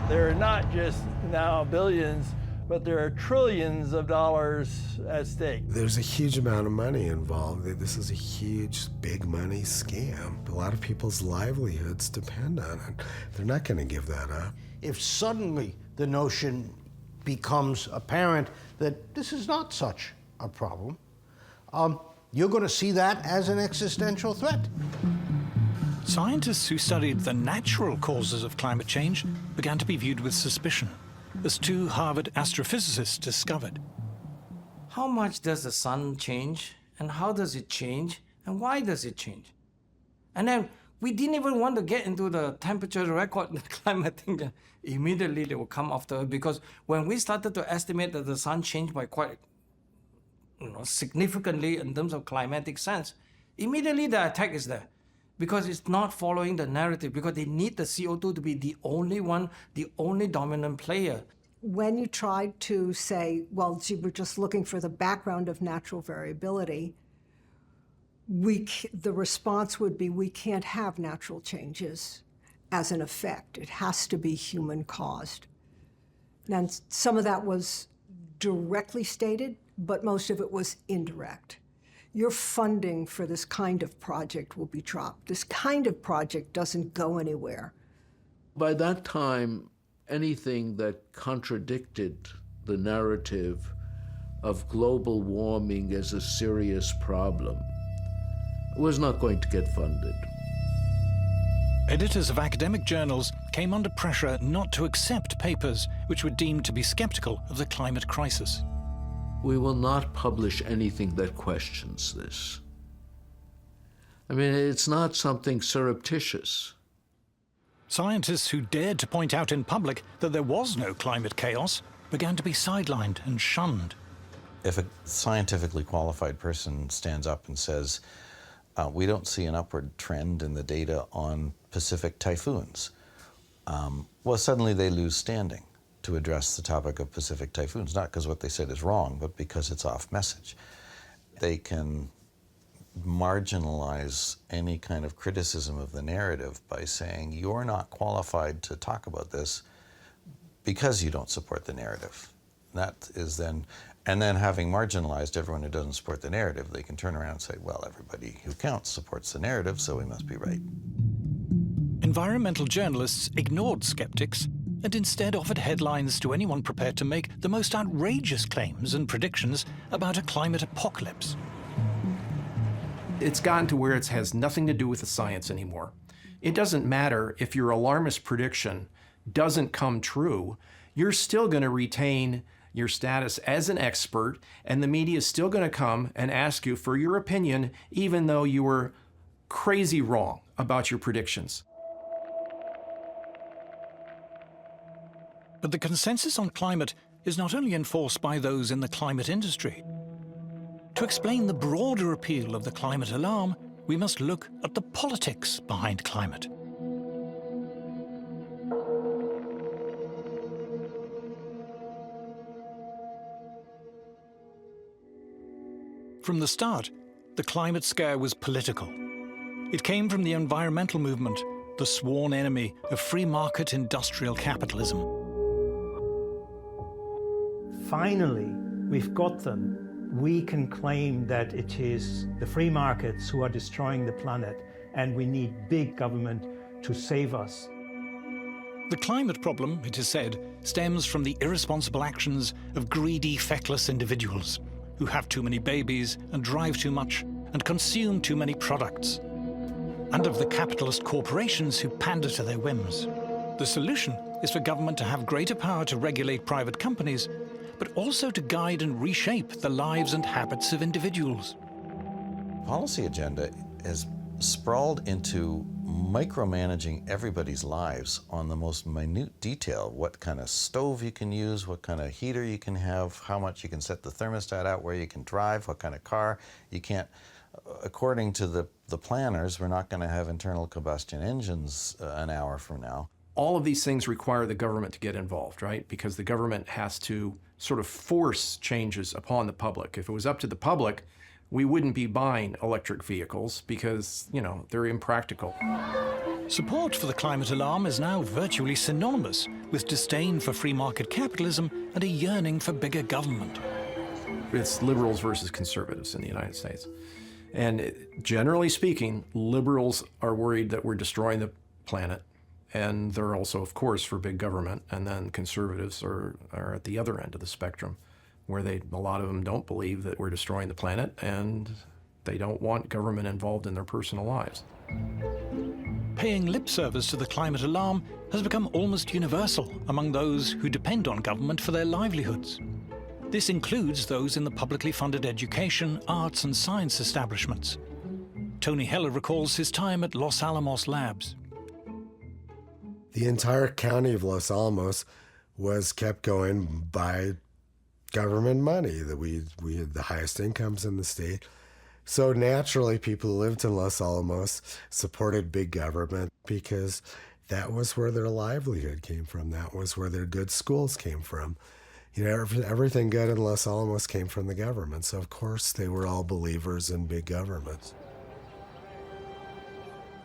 There are not just now billions, but there are trillions of dollars at stake. There's a huge amount of money involved. This is a huge, big money scam. A lot of people's livelihoods depend on it. They're not going to give that up. If suddenly the notion becomes apparent that this is not such a problem, you're going to see that as an existential threat. Scientists who studied the natural causes of climate change began to be viewed with suspicion, as 2 Harvard astrophysicists discovered. How much does the sun change, and how does it change, and why does it change? And then we didn't even want to get into the temperature record, the climate thing. Immediately they will come after, because when we started to estimate that the sun changed by quite significantly in terms of climatic sense, immediately the attack is there. Because it's not following the narrative, because they need the CO2 to be the only one, the only dominant player. When you tried to say, well, gee, we're just looking for the background of natural variability, the response would be, we can't have natural changes as an effect. It has to be human-caused. And some of that was directly stated, but most of it was indirect. Your funding for this kind of project will be dropped. This kind of project doesn't go anywhere. By that time, anything that contradicted the narrative of global warming as a serious problem was not going to get funded. Editors of academic journals came under pressure not to accept papers which were deemed to be skeptical of the climate crisis. We will not publish anything that questions this. I mean, it's not something surreptitious. Scientists who dared to point out in public that there was no climate chaos began to be sidelined and shunned. If a scientifically qualified person stands up and says, we don't see an upward trend in the data on Pacific typhoons, well, suddenly they lose standing to address the topic of Pacific typhoons, not because what they said is wrong, but because it's off message. They can marginalize any kind of criticism of the narrative by saying, you're not qualified to talk about this because you don't support the narrative. That is then, and then having marginalized everyone who doesn't support the narrative, they can turn around and say, well, everybody who counts supports the narrative, so we must be right. Environmental journalists ignored skeptics and instead offered headlines to anyone prepared to make the most outrageous claims and predictions about a climate apocalypse. It's gotten to where it has nothing to do with the science anymore. It doesn't matter if your alarmist prediction doesn't come true, you're still going to retain your status as an expert, and the media is still going to come and ask you for your opinion, even though you were crazy wrong about your predictions. But the consensus on climate is not only enforced by those in the climate industry. To explain the broader appeal of the climate alarm, we must look at the politics behind climate. From the start, the climate scare was political. It came from the environmental movement, the sworn enemy of free market industrial capitalism. Finally, we've got them. We can claim that it is the free markets who are destroying the planet, and we need big government to save us. The climate problem, it is said, stems from the irresponsible actions of greedy, feckless individuals who have too many babies and drive too much and consume too many products, and of the capitalist corporations who pander to their whims. The solution is for government to have greater power to regulate private companies, but also to guide and reshape the lives and habits of individuals. Policy agenda has sprawled into micromanaging everybody's lives on the most minute detail. What kind of stove you can use, what kind of heater you can have, how much you can set the thermostat out, where you can drive, what kind of car you can't. According to the planners, we're not going to have internal combustion engines an hour from now. All of these things require the government to get involved, right? Because the government has to sort of force changes upon the public. If it was up to the public, we wouldn't be buying electric vehicles because, they're impractical. Support for the climate alarm is now virtually synonymous with disdain for free market capitalism and a yearning for bigger government. It's liberals versus conservatives in the United States. And generally speaking, liberals are worried that we're destroying the planet. And they're also, of course, for big government. And then conservatives are at the other end of the spectrum, where a lot of them don't believe that we're destroying the planet, and they don't want government involved in their personal lives. Paying lip service to the climate alarm has become almost universal among those who depend on government for their livelihoods. This includes those in the publicly funded education, arts and science establishments. Tony Heller recalls his time at Los Alamos Labs. The entire county of Los Alamos was kept going by government money. That we had the highest incomes in the state. So naturally, people who lived in Los Alamos supported big government because that was where their livelihood came from. That was where their good schools came from. Everything good in Los Alamos came from the government. So of course they were all believers in big governments.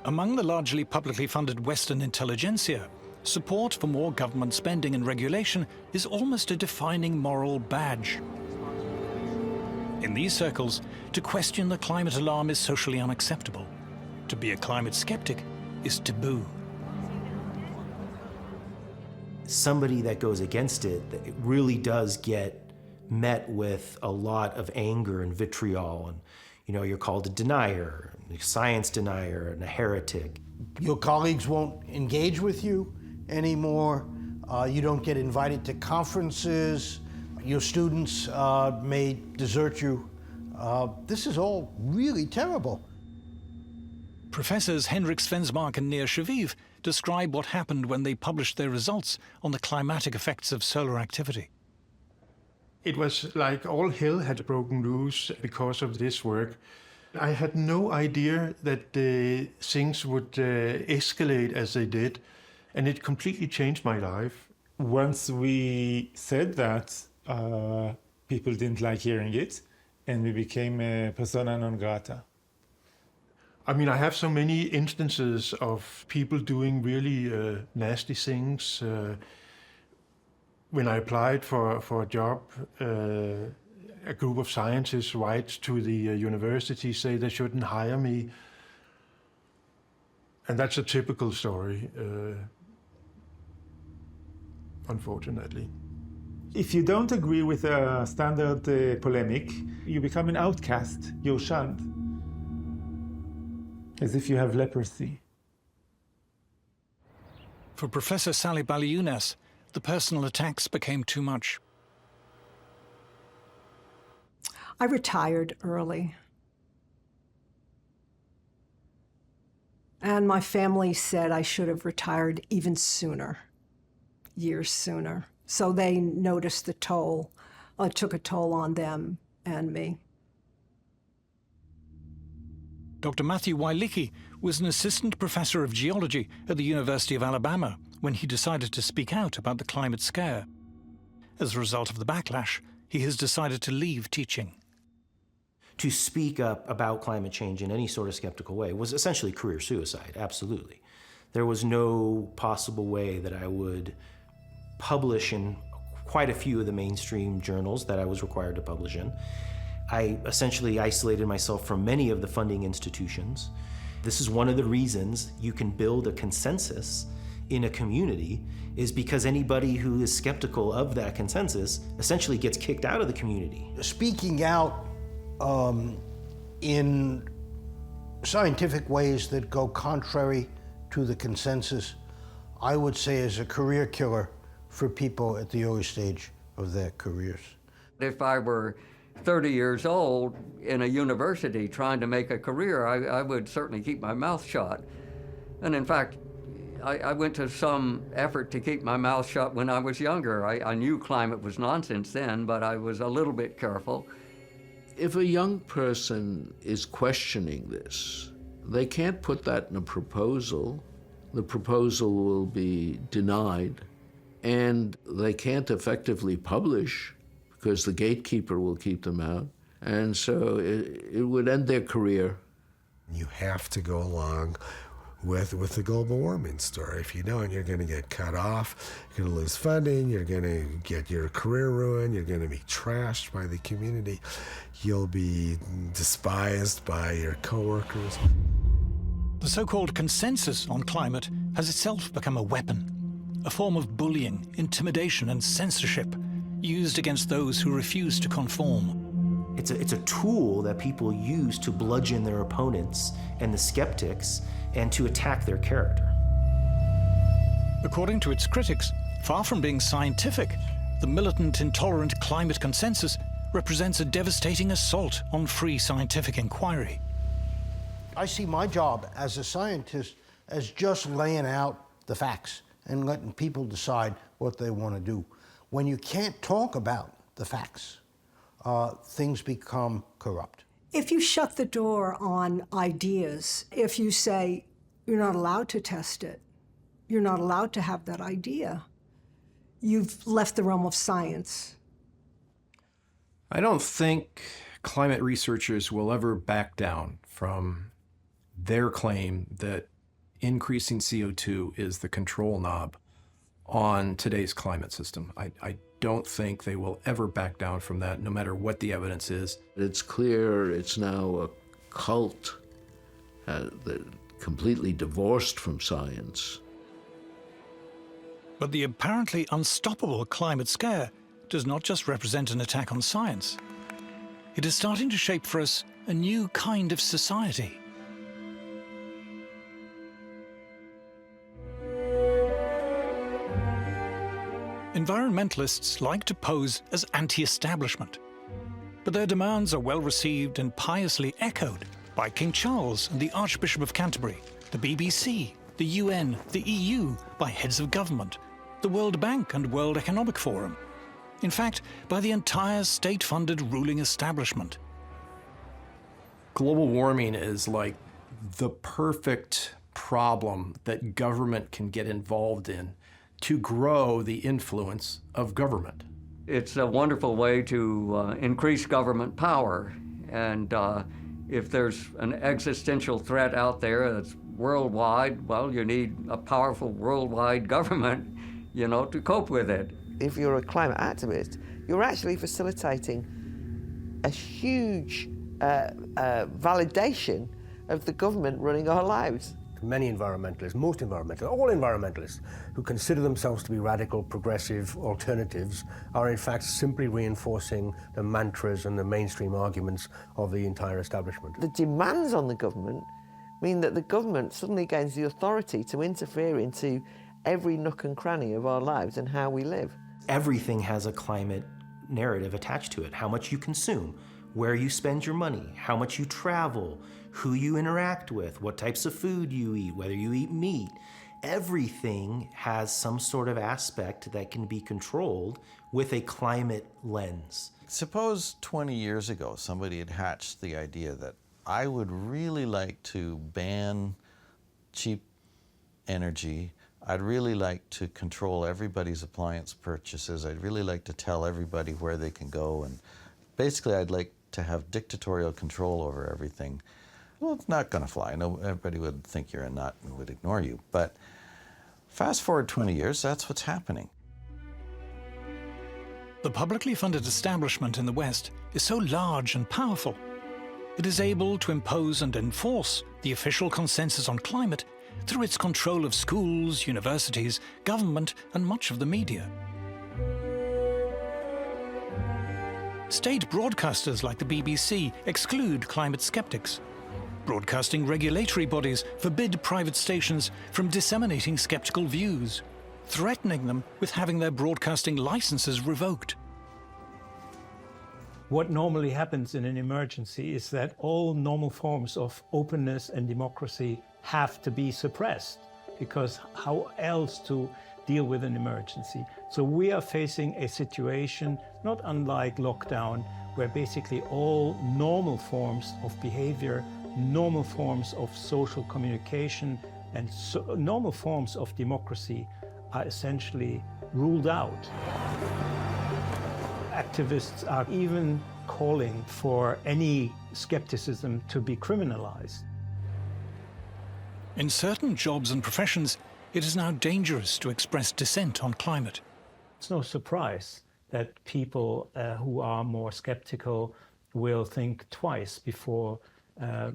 Among the largely publicly funded Western intelligentsia, support for more government spending and regulation is almost a defining moral badge. In these circles, to question the climate alarm is socially unacceptable. To be a climate skeptic is taboo. Somebody that goes against it really does get met with a lot of anger and vitriol, and you're called a denier, a science denier, and a heretic. Your colleagues won't engage with you anymore. You don't get invited to conferences. Your students may desert you. This is all really terrible. Professors Hendrik Svensmark and Nir Shaviv describe what happened when they published their results on the climatic effects of solar activity. It was like all hell had broken loose because of this work. I had no idea that things would escalate as they did, and it completely changed my life. Once we said that, people didn't like hearing it, and we became a persona non grata. I mean, I have so many instances of people doing really nasty things. When I applied for a job, a group of scientists write to the university, say they shouldn't hire me. And that's a typical story, unfortunately. If you don't agree with a standard polemic, you become an outcast, you're shunned, as if you have leprosy. For Professor Sally Baliunas, the personal attacks became too much. I retired early. And my family said I should have retired even sooner, years sooner. So they noticed the toll. It took a toll on them and me. Dr. Matthew Wailicki was an assistant professor of geology at the University of Alabama when he decided to speak out about the climate scare. As a result of the backlash, he has decided to leave teaching. To speak up about climate change in any sort of skeptical way was essentially career suicide, absolutely. There was no possible way that I would publish in quite a few of the mainstream journals that I was required to publish in. I essentially isolated myself from many of the funding institutions. This is one of the reasons you can build a consensus in a community, is because anybody who is skeptical of that consensus essentially gets kicked out of the community. Speaking out in scientific ways that go contrary to the consensus, I would say is a career killer for people at the early stage of their careers. If I were 30 years old in a university trying to make a career, I would certainly keep my mouth shut. And in fact, I went to some effort to keep my mouth shut when I was younger. I knew climate was nonsense then, but I was a little bit careful. If a young person is questioning this, they can't put that in a proposal. The proposal will be denied, and they can't effectively publish because the gatekeeper will keep them out. And so it would end their career. You have to go along with the global warming story. If you don't, you're going to get cut off, you're going to lose funding, you're going to get your career ruined, you're going to be trashed by the community, you'll be despised by your coworkers. The so-called consensus on climate has itself become a weapon, a form of bullying, intimidation, and censorship used against those who refuse to conform. It's a tool that people use to bludgeon their opponents and the skeptics and to attack their character. According to its critics, far from being scientific, the militant, intolerant climate consensus represents a devastating assault on free scientific inquiry. I see my job as a scientist as just laying out the facts and letting people decide what they want to do. When you can't talk about the facts, things become corrupt. If you shut the door on ideas, if you say you're not allowed to test it, you're not allowed to have that idea, you've left the realm of science. I don't think climate researchers will ever back down from their claim that increasing CO2 is the control knob on today's climate system. I don't think they will ever back down from that, no matter what the evidence is. It's clear it's now a cult completely divorced from science. But the apparently unstoppable climate scare does not just represent an attack on science. It is starting to shape for us a new kind of society. Environmentalists like to pose as anti-establishment, but their demands are well received and piously echoed by King Charles and the Archbishop of Canterbury, the BBC, the UN, the EU, by heads of government, the World Bank and World Economic Forum. In fact, by the entire state-funded ruling establishment. Global warming is like the perfect problem that government can get involved in to grow the influence of government. It's a wonderful way to increase government power. And if there's an existential threat out there that's worldwide, well, you need a powerful worldwide government, to cope with it. If you're a climate activist, you're actually facilitating a huge validation of the government running our lives. Many environmentalists, most environmentalists, all environmentalists who consider themselves to be radical, progressive alternatives are in fact simply reinforcing the mantras and the mainstream arguments of the entire establishment. The demands on the government mean that the government suddenly gains the authority to interfere into every nook and cranny of our lives and how we live. Everything has a climate narrative attached to it. How much you consume, where you spend your money, how much you travel, who you interact with, what types of food you eat, whether you eat meat. Everything has some sort of aspect that can be controlled with a climate lens. Suppose 20 years ago somebody had hatched the idea that I would really like to ban cheap energy. I'd really like to control everybody's appliance purchases. I'd really like to tell everybody where they can go. And basically, I'd like to have dictatorial control over everything. Well, it's not going to fly. No, everybody would think you're a nut and would ignore you. But fast forward 20 years, that's what's happening. The publicly funded establishment in the West is so large and powerful. It is able to impose and enforce the official consensus on climate through its control of schools, universities, government, and much of the media. State broadcasters like the BBC exclude climate skeptics. Broadcasting regulatory bodies forbid private stations from disseminating skeptical views, threatening them with having their broadcasting licenses revoked. What normally happens in an emergency is that all normal forms of openness and democracy have to be suppressed, because how else to deal with an emergency? So we are facing a situation not unlike lockdown, where basically all normal forms of behavior, normal forms of social communication, and normal forms of democracy are essentially ruled out. Activists are even calling for any skepticism to be criminalized. In certain jobs and professions, it is now dangerous to express dissent on climate. It's no surprise that people who are more skeptical will think twice before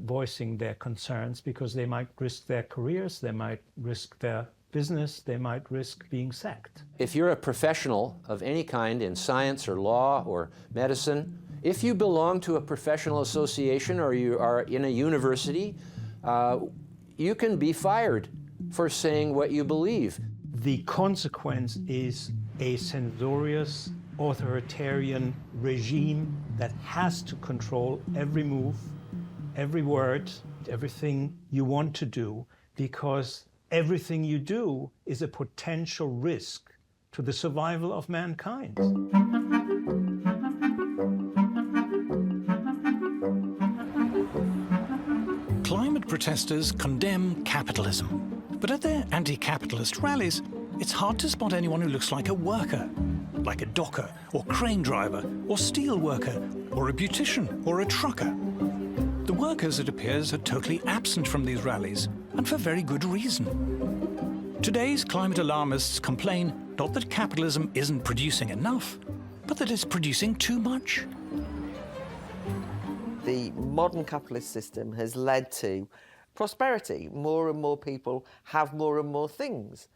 voicing their concerns, because they might risk their careers, they might risk their business, they might risk being sacked. If you're a professional of any kind in science or law or medicine, if you belong to a professional association or you are in a university, you can be fired for saying what you believe. The consequence is a censorious, authoritarian regime that has to control every move, every word, everything you want to do, because everything you do is a potential risk to the survival of mankind. Climate protesters condemn capitalism, but at their anti-capitalist rallies, it's hard to spot anyone who looks like a worker, like a docker or crane driver or steel worker or a beautician or a trucker. The workers, it appears, are totally absent from these rallies, and for very good reason. Today's climate alarmists complain not that capitalism isn't producing enough, but that it's producing too much. The modern capitalist system has led to prosperity. More and more people have more and more things.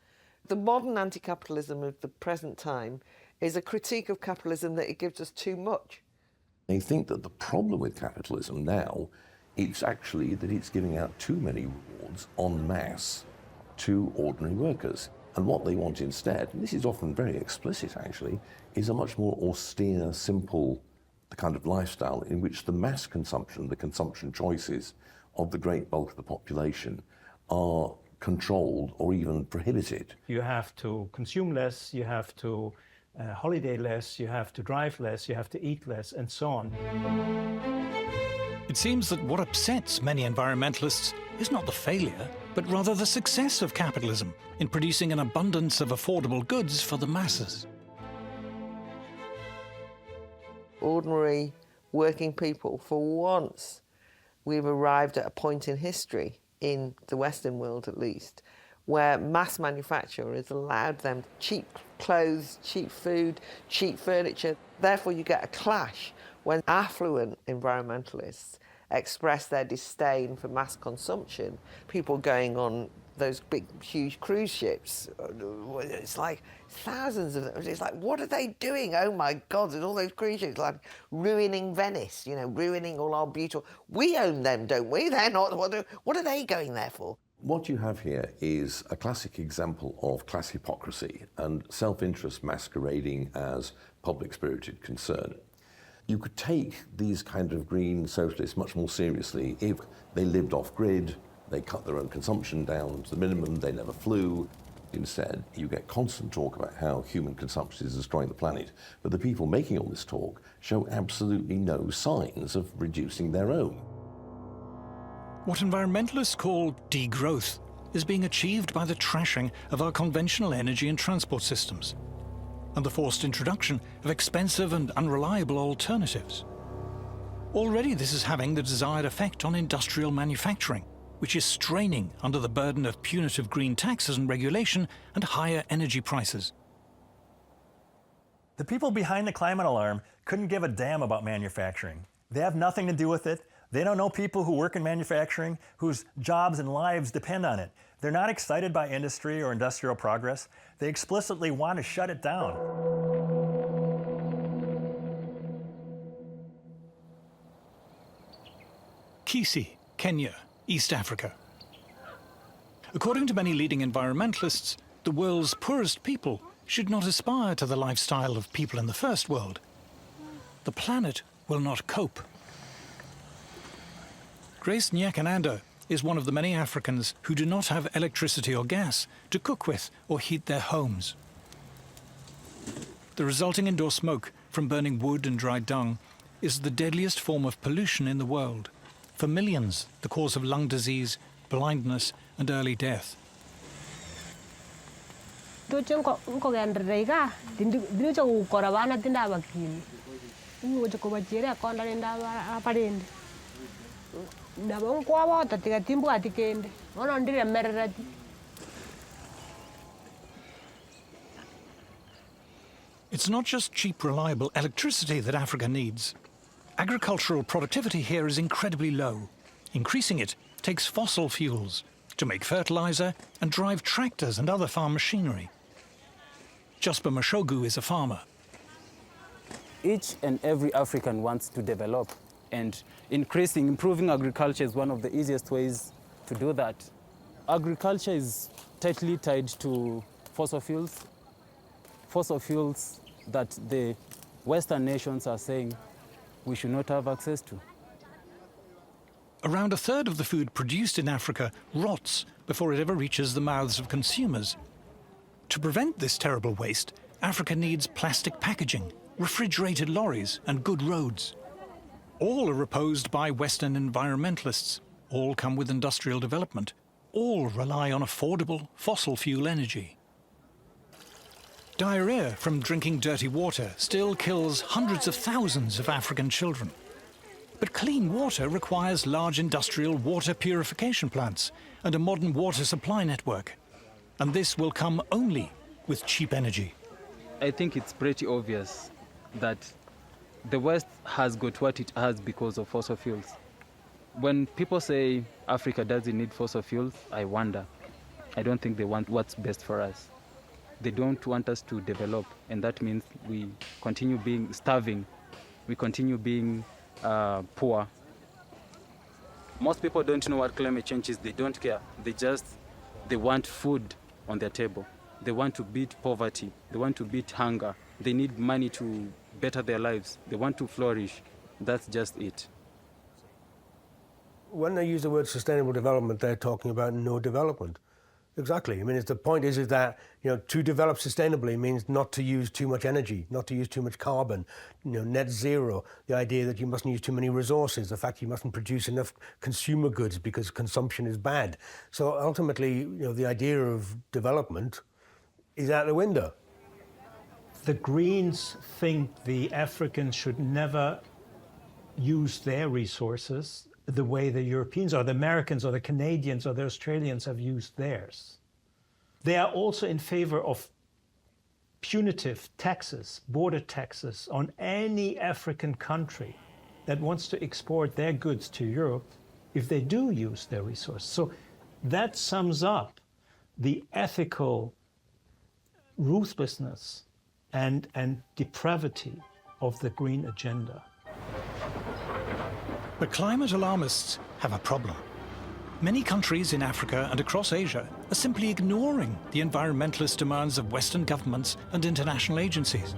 The modern anti-capitalism of the present time is a critique of capitalism that it gives us too much. They think that the problem with capitalism now is actually that it's giving out too many rewards en masse to ordinary workers. And what they want instead, and this is often very explicit actually, is a much more austere, simple kind of lifestyle in which the mass consumption, the consumption choices of the great bulk of the population are controlled or even prohibited. You have to consume less, you have to holiday less, you have to drive less, you have to eat less, and so on. It seems that what upsets many environmentalists is not the failure, but rather the success of capitalism in producing an abundance of affordable goods for the masses. Ordinary working people, for once, we've arrived at a point in history, in the Western world at least, where mass manufacture has allowed them cheap clothes, cheap food, cheap furniture. Therefore, you get a clash when affluent environmentalists express their disdain for mass consumption. People going on those big, huge cruise ships, it's like thousands of them. It's like, what are they doing? Oh my God, there's all those cruise ships, like ruining Venice, you know, ruining all our beautiful... We own them, don't we? They're not... What are they going there for? What you have here is a classic example of class hypocrisy and self-interest masquerading as public-spirited concern. You could take these kind of green socialists much more seriously if they lived off-grid, they cut their own consumption down to the minimum, they never flew. Instead, you get constant talk about how human consumption is destroying the planet, but the people making all this talk show absolutely no signs of reducing their own. What environmentalists call degrowth is being achieved by the trashing of our conventional energy and transport systems, and the forced introduction of expensive and unreliable alternatives. Already this is having the desired effect on industrial manufacturing, which is straining under the burden of punitive green taxes and regulation and higher energy prices. The people behind the climate alarm couldn't give a damn about manufacturing. They have nothing to do with it. They don't know people who work in manufacturing whose jobs and lives depend on it. They're not excited by industry or industrial progress. They explicitly want to shut it down. Kisii, Kenya, East Africa. According to many leading environmentalists, the world's poorest people should not aspire to the lifestyle of people in the first world. The planet will not cope. Grace Nyakananda is one of the many Africans who do not have electricity or gas to cook with or heat their homes. The resulting indoor smoke from burning wood and dry dung is the deadliest form of pollution in the world. For millions, the cause of lung disease, blindness, and early death. It's not just cheap, reliable electricity that Africa needs. Agricultural productivity here is incredibly low. Increasing it takes fossil fuels to make fertilizer and drive tractors and other farm machinery. Jasper Mashogu is a farmer. Each and every African wants to develop, and improving agriculture is one of the easiest ways to do that. Agriculture is tightly tied to fossil fuels that the Western nations are saying we should not have access to. Around a third of the food produced in Africa rots before it ever reaches the mouths of consumers. To prevent this terrible waste, Africa needs plastic packaging, refrigerated lorries, and good roads. All are opposed by Western environmentalists. All come with industrial development. All rely on affordable fossil fuel energy. Diarrhea from drinking dirty water still kills hundreds of thousands of African children. But clean water requires large industrial water purification plants and a modern water supply network. And this will come only with cheap energy. I think it's pretty obvious that the West has got what it has because of fossil fuels. When people say Africa doesn't need fossil fuels, I wonder. I don't think they want what's best for us. They don't want us to develop, and that means we continue being starving. We continue being poor. Most people don't know what climate change is. They don't care. They want food on their table. They want to beat poverty. They want to beat hunger. They need money to better their lives. They want to flourish. That's just it. When they use the word sustainable development, they're talking about no development. Exactly. I mean, the point is that, to develop sustainably means not to use too much energy, not to use too much carbon, net zero, the idea that you mustn't use too many resources, the fact you mustn't produce enough consumer goods because consumption is bad. So ultimately, the idea of development is out the window. The Greens think the Africans should never use their resources the way the Europeans or the Americans or the Canadians or the Australians have used theirs. They are also in favor of punitive taxes, border taxes on any African country that wants to export their goods to Europe if they do use their resources. So that sums up the ethical ruthlessness and depravity of the green agenda. But climate alarmists have a problem. Many countries in Africa and across Asia are simply ignoring the environmentalist demands of Western governments and international agencies.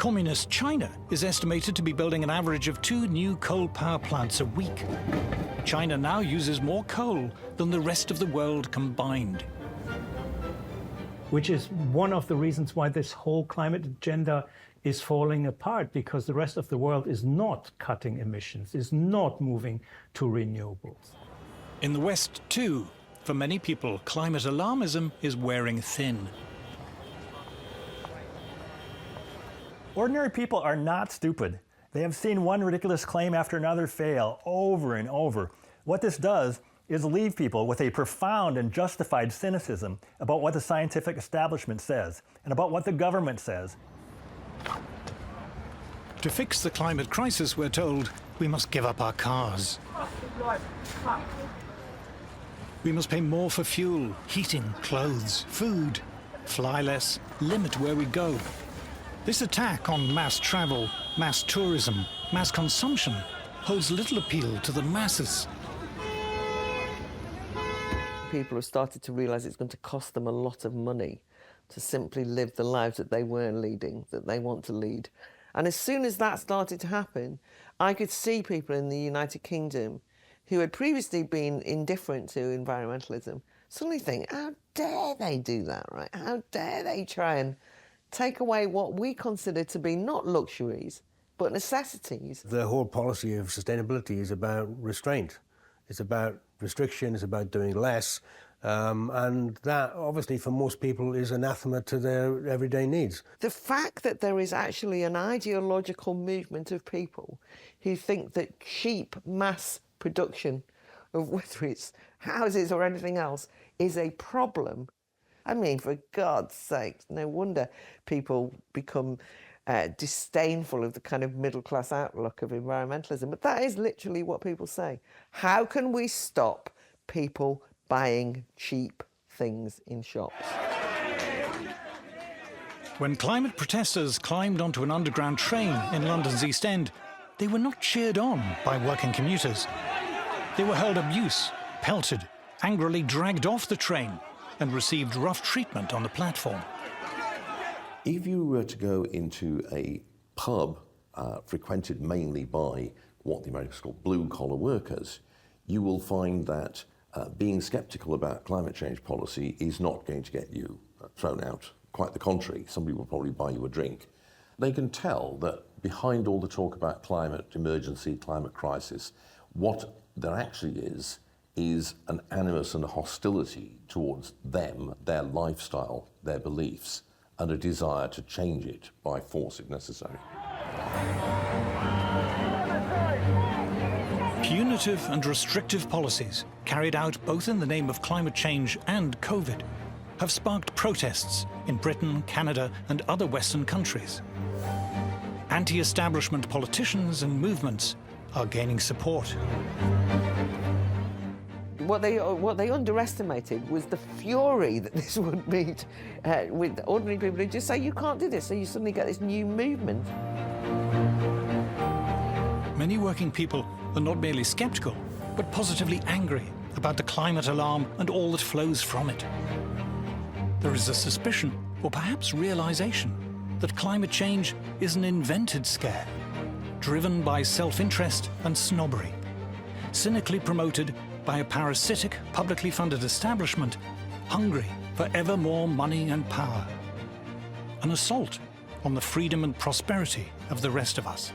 Communist China is estimated to be building an average of 2 new coal power plants a week. China now uses more coal than the rest of the world combined. Which is one of the reasons why this whole climate agenda is falling apart, because the rest of the world is not cutting emissions, is not moving to renewables. In the West, too, for many people, climate alarmism is wearing thin. Ordinary people are not stupid. They have seen one ridiculous claim after another fail over and over. What this does is leave people with a profound and justified cynicism about what the scientific establishment says and about what the government says. To fix the climate crisis, we're told, we must give up our cars. We must pay more for fuel, heating, clothes, food, fly less, limit where we go. This attack on mass travel, mass tourism, mass consumption holds little appeal to the masses. People have started to realise it's going to cost them a lot of money to simply live the lives that they were leading, that they want to lead. And as soon as that started to happen, I could see people in the United Kingdom who had previously been indifferent to environmentalism suddenly think, how dare they do that, right? How dare they try and take away what we consider to be not luxuries, but necessities. The whole policy of sustainability is about restraint. It's about restriction, it's about doing less. And that, obviously, for most people is anathema to their everyday needs. The fact that there is actually an ideological movement of people who think that cheap mass production of whether it's houses or anything else is a problem. I mean, for God's sake, no wonder people become disdainful of the kind of middle-class outlook of environmentalism. But that is literally what people say. How can we stop people buying cheap things in shops? When climate protesters climbed onto an underground train in London's East End, they were not cheered on by working commuters. They were hurled abuse, pelted, angrily dragged off the train, and received rough treatment on the platform. If you were to go into a pub frequented mainly by what the Americans call blue-collar workers, you will find that being sceptical about climate change policy is not going to get you thrown out. Quite the contrary, somebody will probably buy you a drink. They can tell that behind all the talk about climate emergency, climate crisis, what there actually is an animus and a hostility towards them, their lifestyle, their beliefs, and a desire to change it by force if necessary. Punitive and restrictive policies, carried out both in the name of climate change and COVID, have sparked protests in Britain, Canada, and other Western countries. Anti-establishment politicians and movements are gaining support. What they underestimated was the fury that this would meet with ordinary people who just say, you can't do this, so you suddenly get this new movement. Many working people are not merely sceptical, but positively angry about the climate alarm and all that flows from it. There is a suspicion, or perhaps realization, that climate change is an invented scare, driven by self-interest and snobbery, cynically promoted by a parasitic, publicly funded establishment hungry for ever more money and power. An assault on the freedom and prosperity of the rest of us.